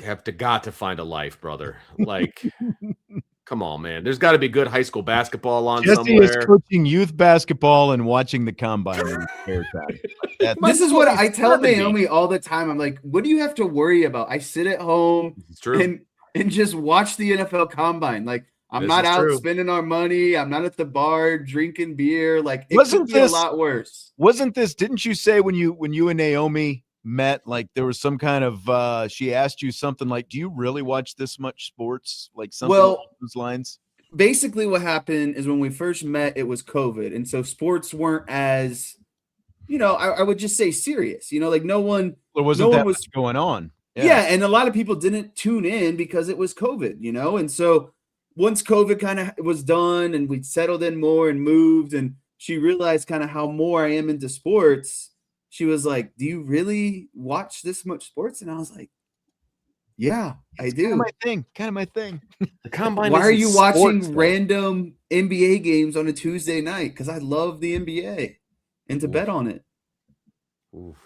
[SPEAKER 2] have got to find a life, brother. Like, come on, man. There's got to be good high school basketball on
[SPEAKER 1] Jesse
[SPEAKER 2] somewhere.
[SPEAKER 1] Is coaching youth basketball and watching the Combine in his spare time.
[SPEAKER 3] This is what I tell Naomi all the time. I'm like, what do you have to worry about? I sit at home and just watch the NFL Combine. Like, I'm not out spending our money. I'm not at the bar drinking beer. Like, it could be a lot worse.
[SPEAKER 1] Didn't you say when you and Naomi met, like there was some kind of she asked you something like, do you really watch this much sports? Like something along those lines?
[SPEAKER 3] Basically what happened is when we first met, it was COVID. And so sports weren't as, I would just say serious, like no one
[SPEAKER 1] was going on.
[SPEAKER 3] Yeah. And a lot of people didn't tune in because it was COVID, and so once COVID kind of was done and we settled in more and moved and she realized kind of how more I am into sports. She was like, "Do you really watch this much sports?" And I was like, "Yeah, I do."
[SPEAKER 1] Kind of my thing.
[SPEAKER 2] The combine.
[SPEAKER 3] Why are you watching
[SPEAKER 2] sports,
[SPEAKER 3] random NBA games on a Tuesday night? Because I love the NBA and to bet on it.
[SPEAKER 2] Oof.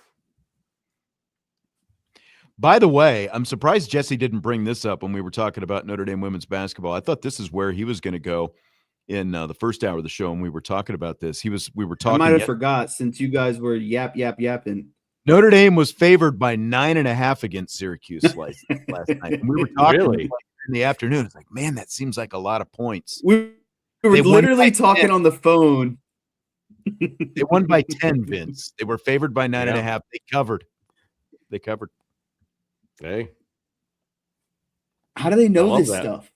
[SPEAKER 1] By the way, I'm surprised Jesse didn't bring this up when we were talking about Notre Dame women's basketball. I thought this is where he was going to go in the first hour of the show, and we were talking about this. We were talking.
[SPEAKER 3] I might have forgot since you guys were yapping.
[SPEAKER 1] Notre Dame was favored by 9.5 against Syracuse last night. And we were talking
[SPEAKER 2] Really?
[SPEAKER 1] in the afternoon. It's like, man, that seems like a lot of points.
[SPEAKER 3] We were literally talking on the phone.
[SPEAKER 1] They won by 10, Vince. They were favored by 9.5. They covered.
[SPEAKER 2] Hey.
[SPEAKER 3] How do they know this stuff?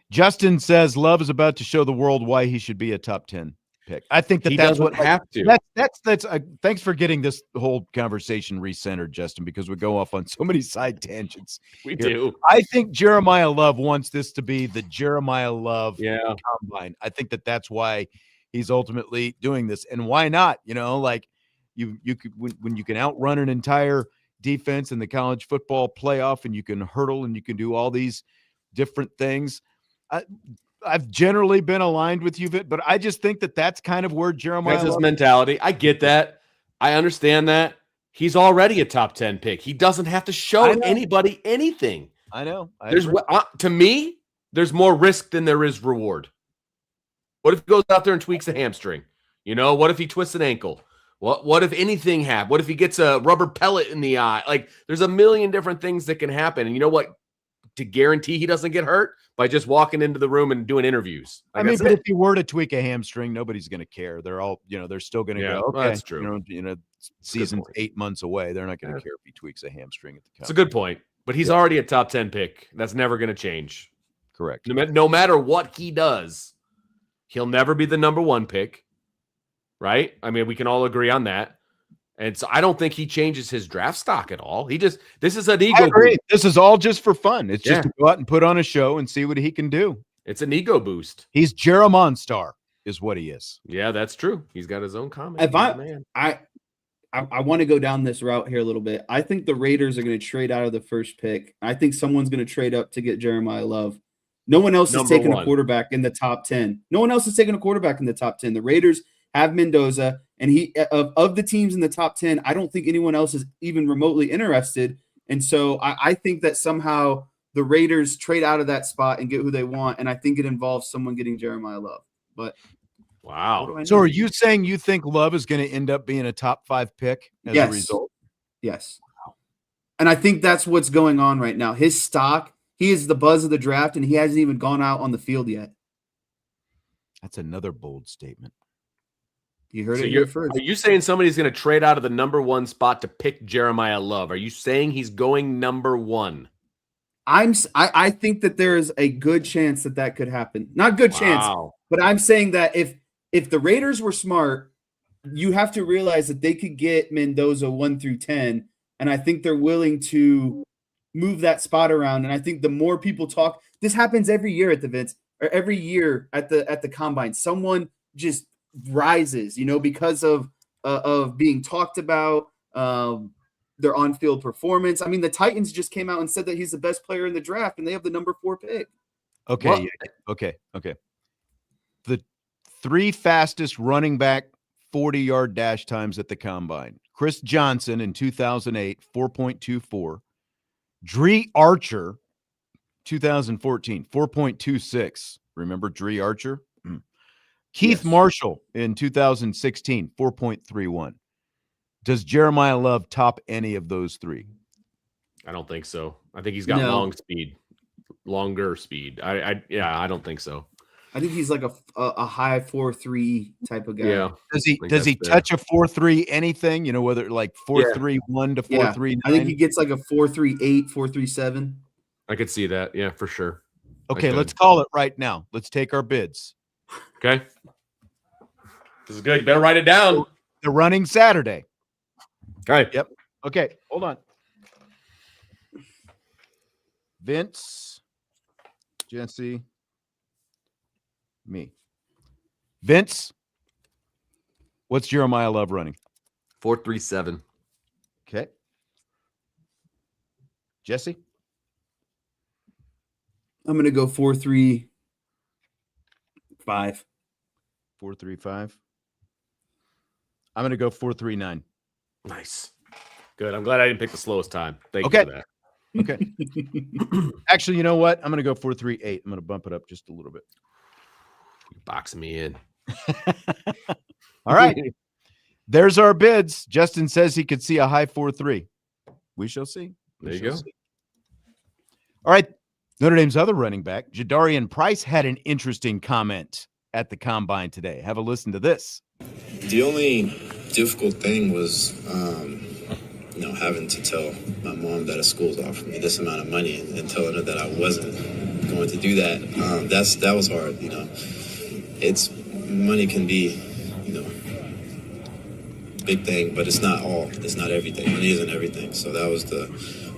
[SPEAKER 1] Justin says Love is about to show the world why he should be a top 10 pick. I think that's what
[SPEAKER 2] have to.
[SPEAKER 1] That's thanks for getting this whole conversation recentered, Justin, because we go off on so many side tangents.
[SPEAKER 2] We do.
[SPEAKER 1] I think Jeremiyah Love wants this to be the Jeremiyah Love combine. I think that's why he's ultimately doing this. And why not? Like you could when you can outrun an entire defense in the college football playoff, and you can hurdle and you can do all these different things. I've generally been aligned with you, but I just think that's kind of where Jeremiyah
[SPEAKER 2] Love mentality. I get that. I understand that. He's already a top 10 pick. He doesn't have to show anybody anything.
[SPEAKER 1] I know.
[SPEAKER 2] To me, there's more risk than there is reward. What if he goes out there and tweaks a hamstring? What if he twists an ankle? What if anything happens? What if he gets a rubber pellet in the eye? Like, there's a million different things that can happen. And you know what? To guarantee he doesn't get hurt by just walking into the room and doing interviews.
[SPEAKER 1] But if he were to tweak a hamstring, nobody's going to care. They're all, they're still going to go, okay,
[SPEAKER 2] that's true.
[SPEAKER 1] Season's 8 months away. They're not going to care if he tweaks a hamstring at the time.
[SPEAKER 2] It's a good point, but he's already a top 10 pick. That's never going to change.
[SPEAKER 1] Correct.
[SPEAKER 2] No matter what he does, he'll never be the number 1 pick, right? I mean, we can all agree on that. And so I don't think he changes his draft stock at all. This is an ego boost.
[SPEAKER 1] This is all just for fun. It's just to go out and put on a show and see what he can do.
[SPEAKER 2] It's an ego boost.
[SPEAKER 1] He's Jeremiah Star is what he is.
[SPEAKER 2] Yeah, that's true. He's got his own comment.
[SPEAKER 3] If I want to go down this route here a little bit. I think the Raiders are going to trade out of the first pick. I think someone's going to trade up to get Jeremiyah Love. No one else is taking a quarterback in the top 10. No one else is taking a quarterback in the top 10. The Raiders have Mendoza, and he of the teams in the top 10, I don't think anyone else is even remotely interested. And so I think that somehow the Raiders trade out of that spot and get who they want, and I think it involves someone getting Jeremiyah Love. But
[SPEAKER 2] wow.
[SPEAKER 1] So are you saying you think Love is going to end up being a top 5 pick as a result?
[SPEAKER 3] Yes. Wow. And I think that's what's going on right now. His stock, he is the buzz of the draft, and he hasn't even gone out on the field yet.
[SPEAKER 1] That's another bold statement.
[SPEAKER 3] You heard it here first.
[SPEAKER 2] Are you saying somebody's going to trade out of the number 1 spot to pick Jeremiyah Love? Are you saying he's going number 1?
[SPEAKER 3] I think that there is a good chance that could happen. Not good chance, but I'm saying that if the Raiders were smart, you have to realize that they could get Mendoza 1 through 10, and I think they're willing to move that spot around. And I think the more people talk, this happens every year at the Vince, or every year at the combine. Someone just rises, because of being talked about, their on-field performance. I mean, the Titans just came out and said that he's the best player in the draft, and they have the number 4 pick.
[SPEAKER 1] Okay. The 3 fastest running back 40-yard dash times at the combine. Chris Johnson in 2008, 4.24. Dree Archer, 2014, 4.26. Remember Dree Archer? Keith Marshall in 2016, 4.31. Does Jeremiyah Love top any of those 3?
[SPEAKER 2] I don't think so. I think he's got longer speed. I don't think so.
[SPEAKER 3] I think he's like a high 4.3 type of guy.
[SPEAKER 2] Yeah.
[SPEAKER 1] Does he touch a 4.3 anything? Whether like 4.31 to 4.39?
[SPEAKER 3] I think he gets like a 4.38, 4.37.
[SPEAKER 2] I could see that. Yeah, for sure.
[SPEAKER 1] Okay, let's call it right now. Let's take our bids.
[SPEAKER 2] Okay. This is good. You better write it down.
[SPEAKER 1] They're running Saturday.
[SPEAKER 2] All right.
[SPEAKER 1] Yep. Okay, hold on. Vince, Jesse, me. Vince, What's Jeremiyah Love running?
[SPEAKER 2] 4.37.
[SPEAKER 1] Okay. Jesse?
[SPEAKER 3] I'm going to go 4.35.
[SPEAKER 1] 4.35. I'm going to go 4.39.
[SPEAKER 2] Nice. Good. I'm glad I didn't pick the slowest time. Thank
[SPEAKER 1] Okay.
[SPEAKER 2] you for that.
[SPEAKER 1] Okay. Actually, you know what? I'm going to go 4.38. I'm going to bump it up just a little bit.
[SPEAKER 2] You're boxing me in.
[SPEAKER 1] All right. There's our bids. Justin says he could see a high 4.3. We shall see.
[SPEAKER 2] There you go.
[SPEAKER 1] See. All right. Notre Dame's other running back, Jadarian Price, had an interesting comment at the combine today. Have a listen to this.
[SPEAKER 5] The only difficult thing was, having to tell my mom that a school's offered me this amount of money and telling her that I wasn't going to do that. That was hard. It's money can be, big thing, but it's not all. It's not everything. Money isn't everything. So that was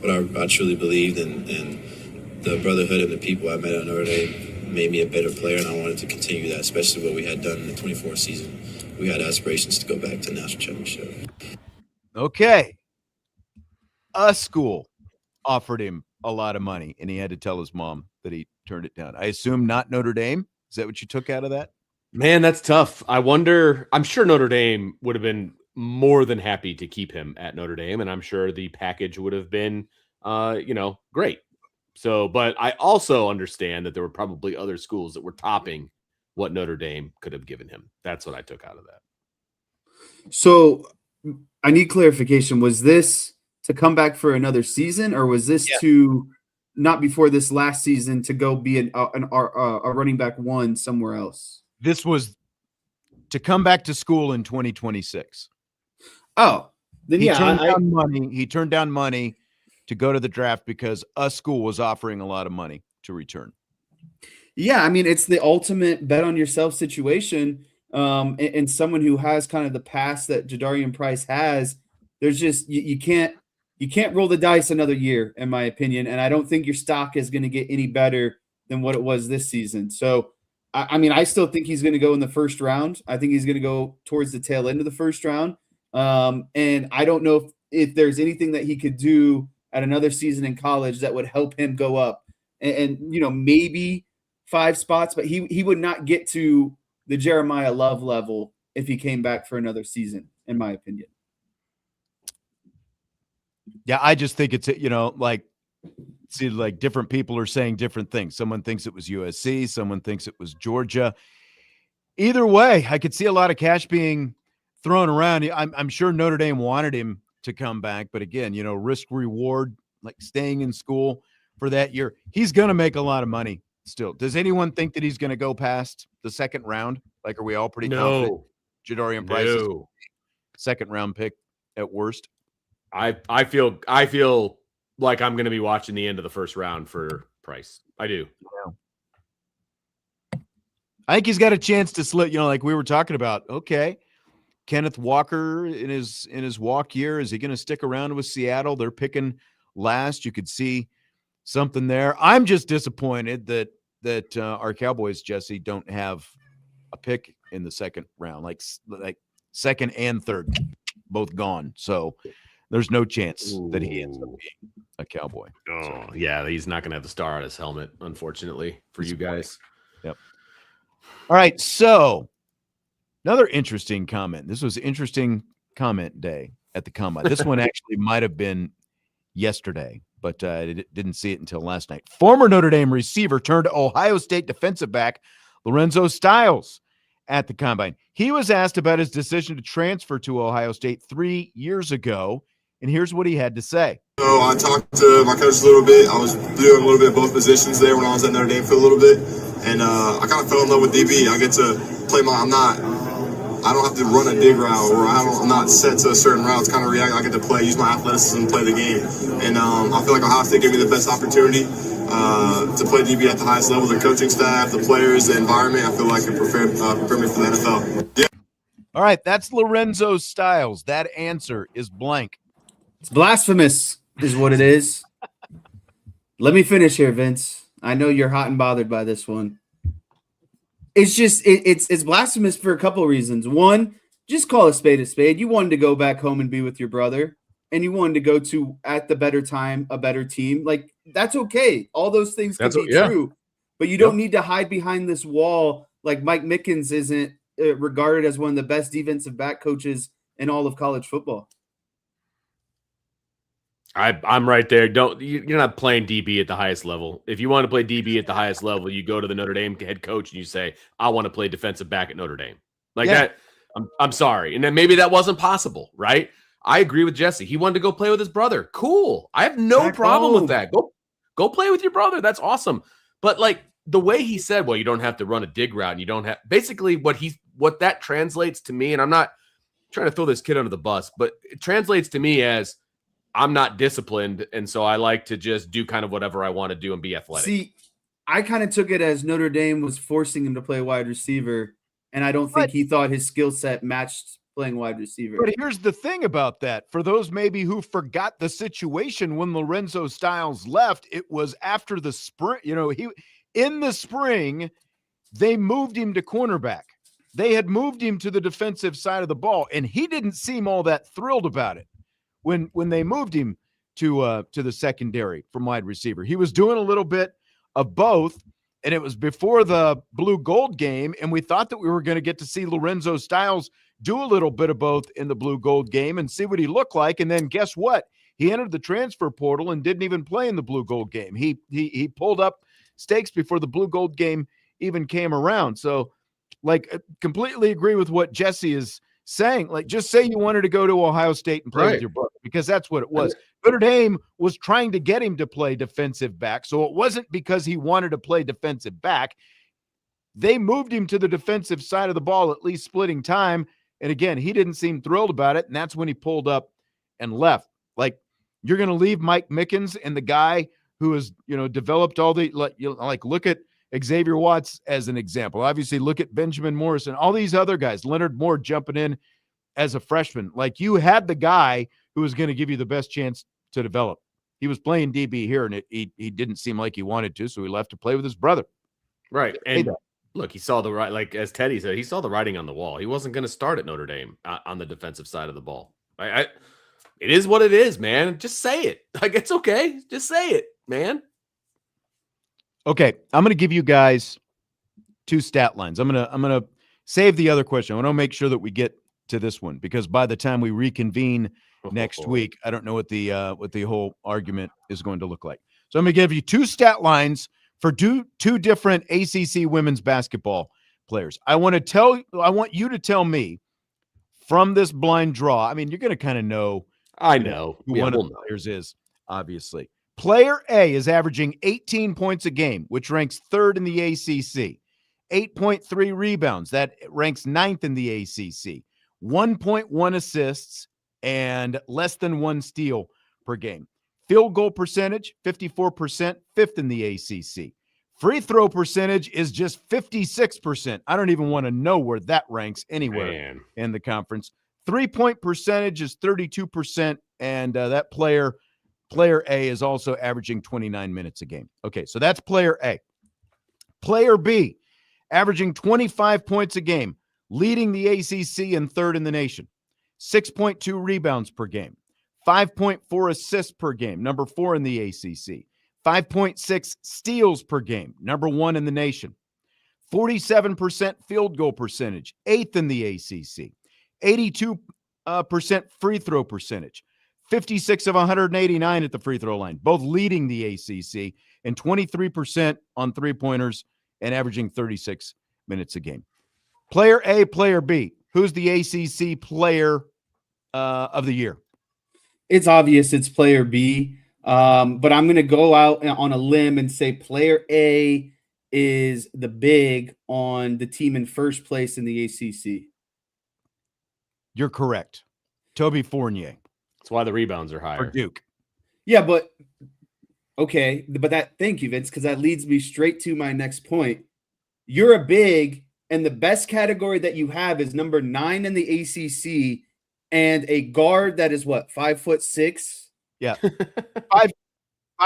[SPEAKER 5] what I truly believed in, and the brotherhood and the people I met at Notre Dame made me a better player, and I wanted to continue that, especially what we had done in the 24 season. We had aspirations to go back to the national championship.
[SPEAKER 1] Okay. A school offered him a lot of money, and he had to tell his mom that he turned it down. I assume not Notre Dame. Is that what you took out of that?
[SPEAKER 2] Man, that's tough. I'm sure Notre Dame would have been more than happy to keep him at Notre Dame, and I'm sure the package would have been, great. So, but I also understand that there were probably other schools that were topping what Notre Dame could have given him. That's what I took out of that.
[SPEAKER 3] So I need clarification. Was this to come back for another season, or was this to not before this last season to go be a running back one somewhere else?
[SPEAKER 1] This was to come back to school in 2026.
[SPEAKER 3] Oh, then
[SPEAKER 1] he turned down money to go to the draft because a school was offering a lot of money to return.
[SPEAKER 3] Yeah, I mean, it's the ultimate bet on yourself situation. And someone who has kind of the past that Jadarian Price has, there's just you can't roll the dice another year, in my opinion. And I don't think your stock is going to get any better than what it was this season. So, I mean, I still think he's going to go in the first round. I think he's going to go towards the tail end of the first round. And I don't know if there's anything that he could do at another season in college that would help him go up and maybe 5 spots, but he would not get to the Jeremiyah Love level if he came back for another season, in my opinion.
[SPEAKER 1] Yeah, I just think it's, different people are saying different things. Someone thinks it was USC. Someone thinks it was Georgia. Either way, I could see a lot of cash being thrown around. I'm sure Notre Dame wanted him to come back, but again, risk reward, like staying in school for that year, he's going to make a lot of money still. Does anyone think that he's going to go past the second round? Like, are we all pretty confident Jadarian Price is second round pick at worst?
[SPEAKER 2] I feel like I'm going to be watching the end of the first round for Price. I do.
[SPEAKER 1] I think he's got a chance to slip, like we were talking about. Okay. Kenneth Walker in his walk year, is he going to stick around with Seattle? They're picking last. You could see something there. I'm just disappointed that our Cowboys, Jesse, don't have a pick in the second round, like second and third, both gone. So there's no chance that he ends up being a Cowboy.
[SPEAKER 2] Oh, yeah, he's not going to have the star on his helmet, unfortunately, for you guys.
[SPEAKER 1] Yep. All right, so another interesting comment. This was interesting comment day at the combine. This one actually might have been yesterday, but I didn't see it until last night. Former Notre Dame receiver turned Ohio State defensive back Lorenzo Styles at the combine. He was asked about his decision to transfer to Ohio State 3 years ago, and here's what he had to say.
[SPEAKER 4] So I talked to my coach a little bit. I was doing a little bit of both positions there when I was at Notre Dame for a little bit, and I kind of fell in love with DB. I get to play I don't have to run a dig route, or I'm not set to a certain route. It's kind of react. I get to play, use my athleticism, and play the game. And I feel like Ohio State gave me the best opportunity to play DB at the highest level. The coaching staff, the players, the environment. I feel like it prepared me for the NFL. Yeah.
[SPEAKER 1] All right, that's Lorenzo Styles. That answer is blank.
[SPEAKER 3] It's blasphemous, is what it is. Let me finish here, Vince. I know you're hot and bothered by this one. It's just it's blasphemous for a couple of reasons. One, just call a spade a spade. You wanted to go back home and be with your brother, and you wanted to go to, at the better time, a better team. Like, that's okay. All those things can be true, but you don't need to hide behind this wall. Like Mike Mickens isn't regarded as one of the best defensive back coaches in all of college football.
[SPEAKER 2] I'm right there. You're not playing DB at the highest level. If you want to play DB at the highest level, you go to the Notre Dame head coach and you say, I want to play defensive back at Notre Dame. Like that. I'm sorry. And then maybe that wasn't possible, right? I agree with Jesse. He wanted to go play with his brother. Cool. I have no problem with that. Go play with your brother. That's awesome. But like the way he said, well, you don't have to run a dig route and you don't have basically what that translates to me. And I'm not trying to throw this kid under the bus, but it translates to me as I'm not disciplined. And so I like to just do kind of whatever I want to do and be athletic.
[SPEAKER 3] See, I kind of took it as Notre Dame was forcing him to play wide receiver. And I don't think he thought his skill set matched playing wide receiver.
[SPEAKER 1] But here's the thing about that. For those maybe who forgot the situation when Lorenzo Styles left, it was after the spring. In the spring, they moved him to cornerback. They had moved him to the defensive side of the ball, and he didn't seem all that thrilled about it when they moved him to the secondary from wide receiver. He was doing a little bit of both. And it was before the blue gold game. And we thought that we were going to get to see Lorenzo Styles do a little bit of both in the blue gold game and see what he looked like. And then guess what? He entered the transfer portal and didn't even play in the blue gold game. He pulled up stakes before the blue gold game even came around. So like, completely agree with what Jesse is saying. Like, just say you wanted to go to Ohio State and play with your brother, because that's what it was. Notre Dame was trying to get him to play defensive back, so it wasn't because he wanted to play defensive back. They moved him to the defensive side of the ball, at least splitting time. And again, he didn't seem thrilled about it, and that's when he pulled up and left. Like, you're going to leave Mike Mickens and the guy who has, developed all the look at Xavier Watts as an example. Obviously, look at Benjamin Morrison, all these other guys, Leonard Moore jumping in as a freshman. Like, you had the guy who was going to give you the best chance to develop. He was playing DB here, and he didn't seem like he wanted to, so he left to play with his brother.
[SPEAKER 2] Right. And look, he saw like as Teddy said, he saw the writing on the wall. He wasn't going to start at Notre Dame on the defensive side of the ball. It is what it is, man. Just say it. Like, it's okay. Just say it, man.
[SPEAKER 1] Okay, I'm going to give you guys two stat lines. I'm going to save the other question. I want to make sure that we get to this one, because by the time we reconvene next week, I don't know what the whole argument is going to look like. So I'm going to give you two stat lines for two different ACC women's basketball players. I want you to tell me from this blind draw. I mean, you're going to kind of know.
[SPEAKER 2] I know
[SPEAKER 1] who one of the players is, obviously. Player A is averaging 18 points a game, which ranks third in the ACC. 8.3 rebounds, that ranks ninth in the ACC. 1.1 assists and less than 1 steal per game. Field goal percentage, 54%, fifth in the ACC. Free throw percentage is just 56%. I don't even want to know where that ranks anywhere in the conference. 3-point percentage is 32%, and that player A is also averaging 29 minutes a game. Okay, so that's player A. Player B, averaging 25 points a game, leading the ACC and third in the nation. 6.2 rebounds per game. 5.4 assists per game, number 4 in the ACC. 5.6 steals per game, number 1 in the nation. 47% field goal percentage, 8th in the ACC. 82% free throw percentage. 56 of 189 at the free throw line, both leading the ACC, and 23% on three-pointers and averaging 36 minutes a game. Player A, player B. Who's the ACC player of the year?
[SPEAKER 3] It's obvious it's player B, but I'm going to go out on a limb and say player A is the big on the team in first place in the ACC.
[SPEAKER 1] You're correct. Toby Fournier.
[SPEAKER 2] That's why the rebounds are higher.
[SPEAKER 1] For Duke.
[SPEAKER 3] Yeah, but okay. But thank you, Vince, because that leads me straight to my next point. You're a big, and the best category that you have is number 9 in the ACC, and a guard that is what, 5'6"?
[SPEAKER 1] Yeah. 5'6"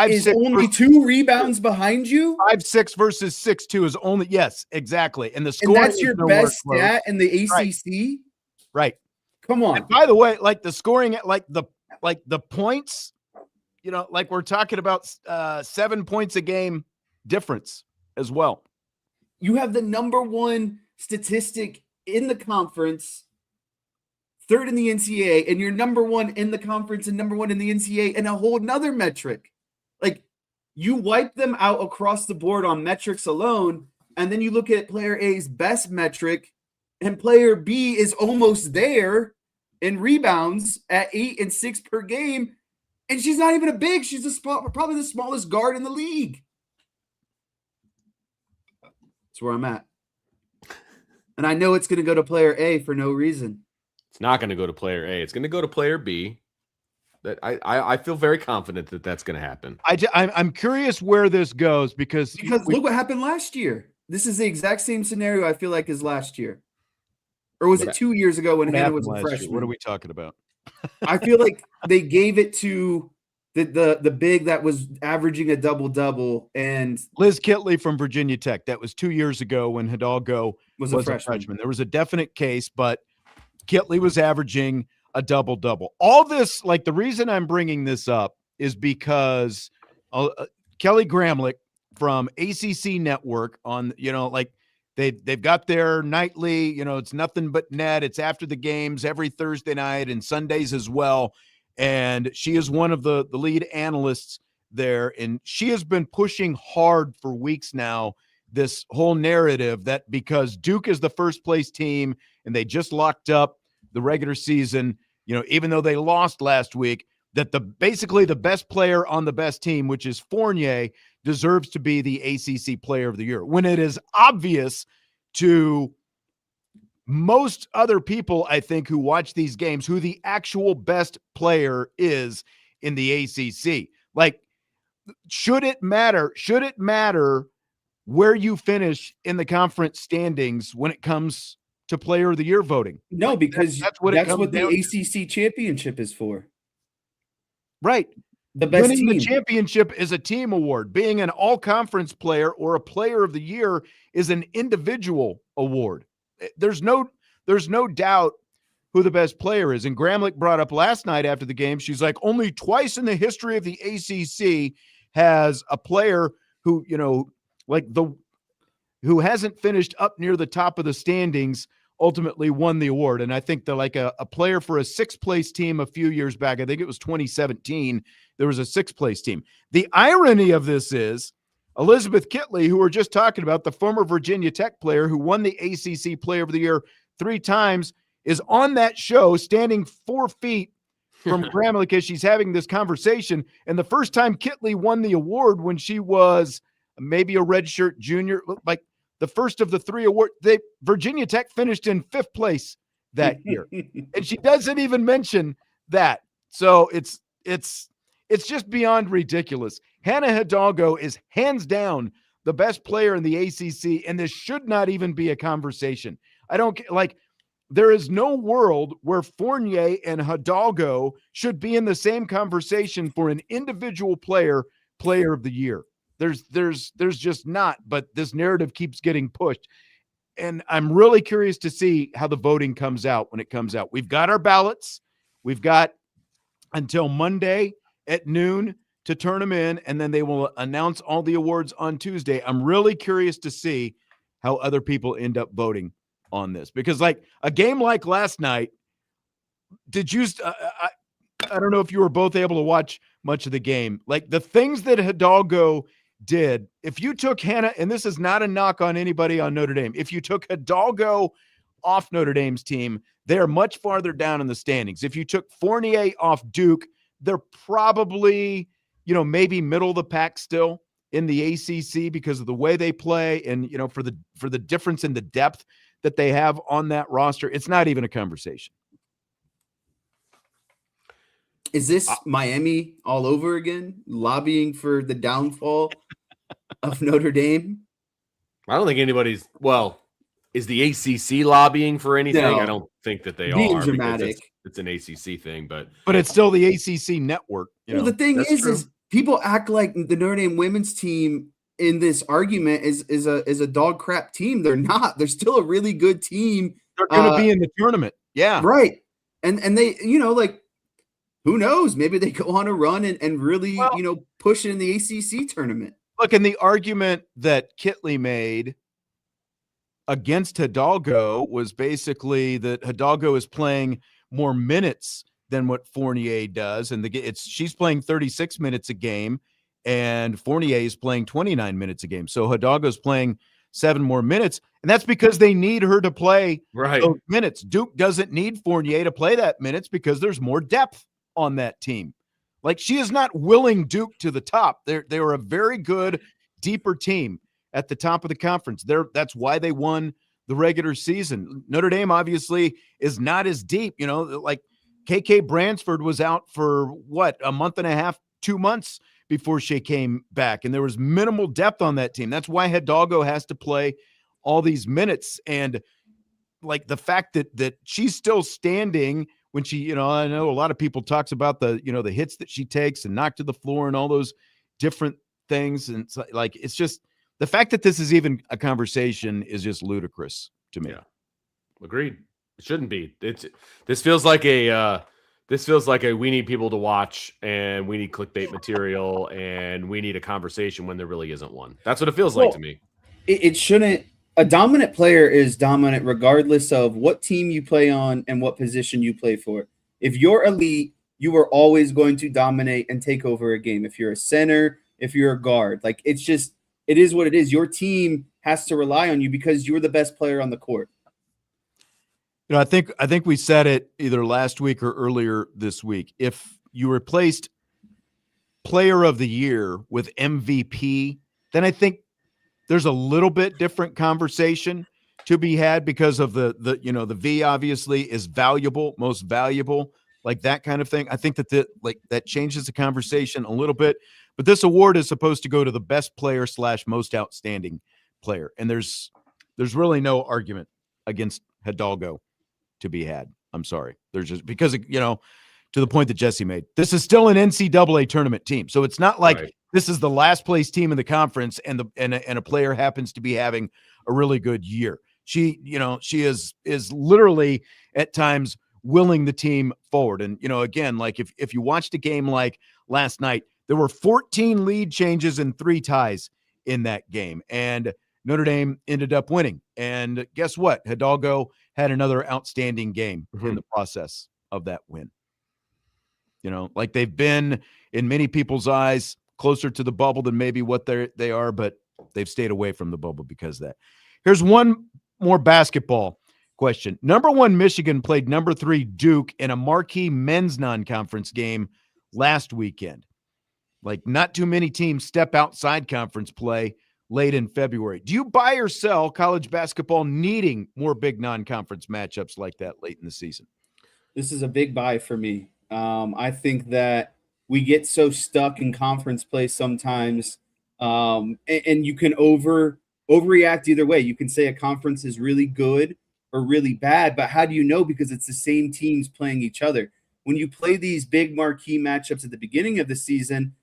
[SPEAKER 3] is only 2 rebounds behind you.
[SPEAKER 1] 5'6" versus 6'2" is only, yes, exactly. And the score,
[SPEAKER 3] and that's your best stat in the ACC.
[SPEAKER 1] Right. Right.
[SPEAKER 3] Come on.
[SPEAKER 1] And by the way, like the scoring, like the points, like we're talking about 7 points a game difference as well.
[SPEAKER 3] You have the number one statistic in the conference, third in the NCAA, and you're number one in the conference and number one in the NCAA, and a whole nother metric. Like, you wipe them out across the board on metrics alone, and then you look at player A's best metric, and player B is almost there in rebounds at 8 and 6 per game, and she's not even a big. She's probably the smallest guard in the league. That's where I'm at. And I know it's going to go to player A for no reason.
[SPEAKER 2] It's not going to go to player A. It's going to go to player B. That I feel very confident that that's going to happen.
[SPEAKER 1] I'm curious where this goes because
[SPEAKER 3] look what happened last year. This is the exact same scenario I feel like as last year. Or was it 2 years ago when Hannah was a freshman?
[SPEAKER 1] What are we talking about?
[SPEAKER 3] I feel like they gave it to the big that was averaging a double-double, and
[SPEAKER 1] Liz Kitley from Virginia Tech. That was 2 years ago when Hidalgo was a freshman. There was a definite case, but Kitley was averaging a double-double. All this, like the reason I'm bringing this up is because Kelly Gramlich from ACC Network on, like they've got their nightly, it's nothing but net. It's after the games every Thursday night and Sundays as well. And she is one of the lead analysts there. And she has been pushing hard for weeks now, this whole narrative that because Duke is the first place team and they just locked up the regular season, even though they lost last week, that basically the best player on the best team, which is Fournier, deserves to be the ACC Player of the Year. When it is obvious to most other people, I think, who watch these games, who the actual best player is in the ACC. Like, should it matter? Should it matter where you finish in the conference standings when it comes to Player of the Year voting?
[SPEAKER 3] No, because that's what the ACC championship is for.
[SPEAKER 1] Right.
[SPEAKER 3] The best
[SPEAKER 1] winning
[SPEAKER 3] team.
[SPEAKER 1] The championship is a team award. Being an all-conference player or a Player of the Year is an individual award. There's no doubt who the best player is. And Gramlich brought up last night after the game, she's like, only twice in the history of the ACC has a player who, who hasn't finished up near the top of the standings ultimately won the award. And I think that like a player for a sixth place team a few years back, I think it was 2017, there was a sixth place team. The irony of this is Elizabeth Kitley, who we're just talking about, the former Virginia Tech player who won the ACC Player of the Year 3 times, is on that show standing 4 feet from Gramlich as she's having this conversation. And the first time Kitley won the award when she was maybe a redshirt junior, like the first of the 3 awards, Virginia Tech finished in 5th place that year. And she doesn't even mention that. So it's just beyond ridiculous. Hannah Hidalgo is hands down the best player in the ACC, and this should not even be a conversation. There is no world where Fournier and Hidalgo should be in the same conversation for an individual player of the year. There's just not, but this narrative keeps getting pushed. And I'm really curious to see how the voting comes out when it comes out. We've got our ballots. We've got until Monday at noon to turn them in, and then they will announce all the awards on Tuesday. I'm really curious to see how other people end up voting on this, because like a game like last night, did you I don't know if you were both able to watch much of the game. Like the things that Hidalgo did, if you took Hannah, and this is not a knock on anybody on Notre Dame, if you took Hidalgo off Notre Dame's team, they're much farther down in the standings. If you took Fournier off Duke, they're probably, maybe middle of the pack still in the ACC because of the way they play and, for the difference in the depth that they have on that roster. It's not even a conversation.
[SPEAKER 3] Is this Miami all over again, lobbying for the downfall of Notre Dame?
[SPEAKER 2] I don't think anybody's – is the ACC lobbying for anything? No. I don't think that they
[SPEAKER 3] Being
[SPEAKER 2] are.
[SPEAKER 3] Dramatic.
[SPEAKER 2] It's an ACC thing, but
[SPEAKER 1] it's still the ACC network.
[SPEAKER 3] The thing is people act like the Notre Dame women's team in this argument is a dog crap team. They're not. They're still a really good team.
[SPEAKER 1] They're going to be in the tournament. Yeah.
[SPEAKER 3] Right. And they, like, who knows? Maybe they go on a run and really, push it in the ACC tournament.
[SPEAKER 1] Look, and the argument that Kitley made against Hidalgo was basically that Hidalgo is playing more minutes than what Fournier does, and she's playing 36 minutes a game, and Fournier is playing 29 minutes a game. So Hidalgo's playing 7 more minutes, and that's because they need her to play those minutes. Duke doesn't need Fournier to play that minutes because there's more depth on that team. Like, she is not willing Duke to the top. They were a very good, deeper team at the top of the conference. That's why they won the regular season. Notre Dame obviously is not as deep. Like KK Bransford was out for a month and a half, 2 months before she came back, and there was minimal depth on that team. That's why Hidalgo has to play all these minutes. And like the fact that she's still standing when she, I know a lot of people talks about the hits that she takes and knocked to the floor and all those different things. And it's just the fact that this is even a conversation is just ludicrous to me.
[SPEAKER 2] Yeah. Agreed. It shouldn't be. This feels like a we need people to watch, and we need clickbait material, and we need a conversation when there really isn't one. That's what it feels like to me.
[SPEAKER 3] It shouldn't. A dominant player is dominant regardless of what team you play on and what position you play for. If you're elite, you are always going to dominate and take over a game. If you're a center, if you're a guard, like it is what it is. Your team has to rely on you because you're the best player on the court.
[SPEAKER 1] I think we said it either last week or earlier this week. If you replaced Player of the Year with MVP, then I think there's a little bit different conversation to be had because of the V obviously is valuable, most valuable, like that kind of thing. I think that changes the conversation a little bit, but this award is supposed to go to the best player / most outstanding player. And there's really no argument against Hidalgo to be had. I'm sorry. There's just because, to the point that Jesse made, this is still an NCAA tournament team. So it's not like this is the last place team in the conference and a player happens to be having a really good year. She is literally at times willing the team forward. And, again, like if you watched a game like last night, there were 14 lead changes and 3 ties in that game. And Notre Dame ended up winning. And guess what? Hidalgo had another outstanding game in the process of that win. Like they've been, in many people's eyes, closer to the bubble than maybe what they are, but they've stayed away from the bubble because of that. Here's one more basketball question. Number 1 Michigan played number 3 Duke in a marquee men's non-conference game last weekend. Like, not too many teams step outside conference play late in February. Do you buy or sell college basketball needing more big non-conference matchups like that late in the season?
[SPEAKER 3] This is a big buy for me. I think that we get so stuck in conference play sometimes, and you can overreact either way. You can say a conference is really good or really bad, but how do you know? Because it's the same teams playing each other. When you play these big marquee matchups at the beginning of the season,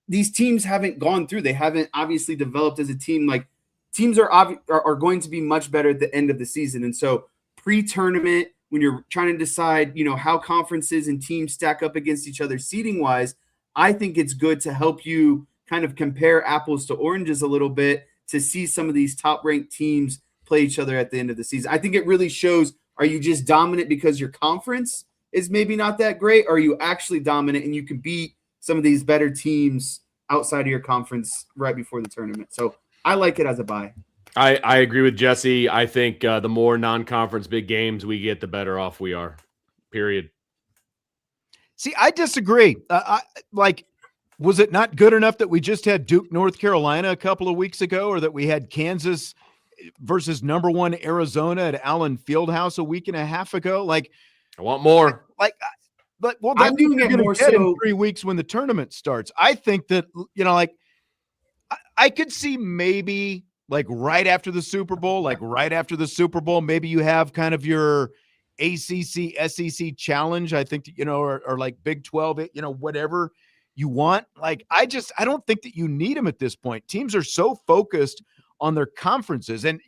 [SPEAKER 3] these teams haven't gone through. They haven't obviously developed as a team. Like, teams are going to be much better at the end of the season. And so pre-tournament, when you're trying to decide, how conferences and teams stack up against each other seeding wise, I think it's good to help you kind of compare apples to oranges a little bit to see some of these top ranked teams play each other at the end of the season. I think it really shows, are you just dominant because your conference is maybe not that great? Or are you actually dominant and you can beat some of these better teams outside of your conference right before the tournament? So I like it as a buy.
[SPEAKER 2] I agree with Jesse. I think the more non-conference big games we get, the better off we are. Period.
[SPEAKER 1] See, I disagree. Was it not good enough that we just had Duke, North Carolina a couple of weeks ago, or that we had Kansas versus number 1 Arizona at Allen Fieldhouse a week and a half ago? Like,
[SPEAKER 2] I want more.
[SPEAKER 1] But
[SPEAKER 3] I'm doing it more so
[SPEAKER 1] in 3 weeks when the tournament starts. I think that, I could see maybe right after the Super Bowl, maybe you have kind of your ACC, SEC challenge. I think, or like Big 12, whatever you want. I don't think that you need them at this point. Teams are so focused on their conferences. And,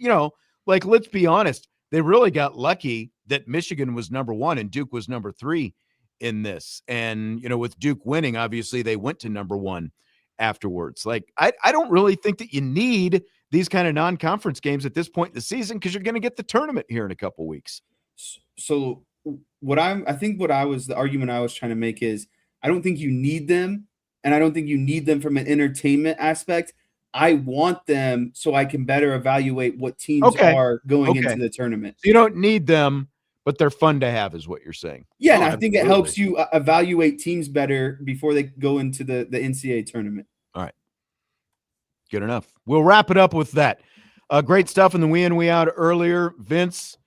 [SPEAKER 1] let's be honest, they really got lucky that Michigan was number 1 and Duke was number 3 in this. And, with Duke winning, obviously they went to number 1 afterwards. Like, I don't really think that you need these kind of non-conference games at this point in the season, because you're going to get the tournament here in a couple weeks.
[SPEAKER 3] So the argument I was trying to make is, I don't think you need them, and I don't think you need them from an entertainment aspect. I want them so I can better evaluate what teams are going into the tournament.
[SPEAKER 1] So you don't need them, but they're fun to have, is what you're saying.
[SPEAKER 3] Yeah, and I think it helps you evaluate teams better before they go into the NCAA tournament.
[SPEAKER 1] All right. Good enough. We'll wrap it up with that. Great stuff in the we in, we out earlier. Vince,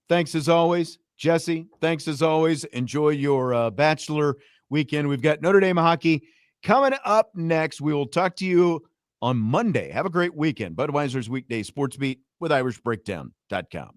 [SPEAKER 1] thanks as always. Jesse, thanks as always. Enjoy your bachelor weekend. We've got Notre Dame hockey coming up next. We will talk to you on Monday. Have a great weekend. Budweiser's Weekday Sportsbeat with IrishBreakdown.com.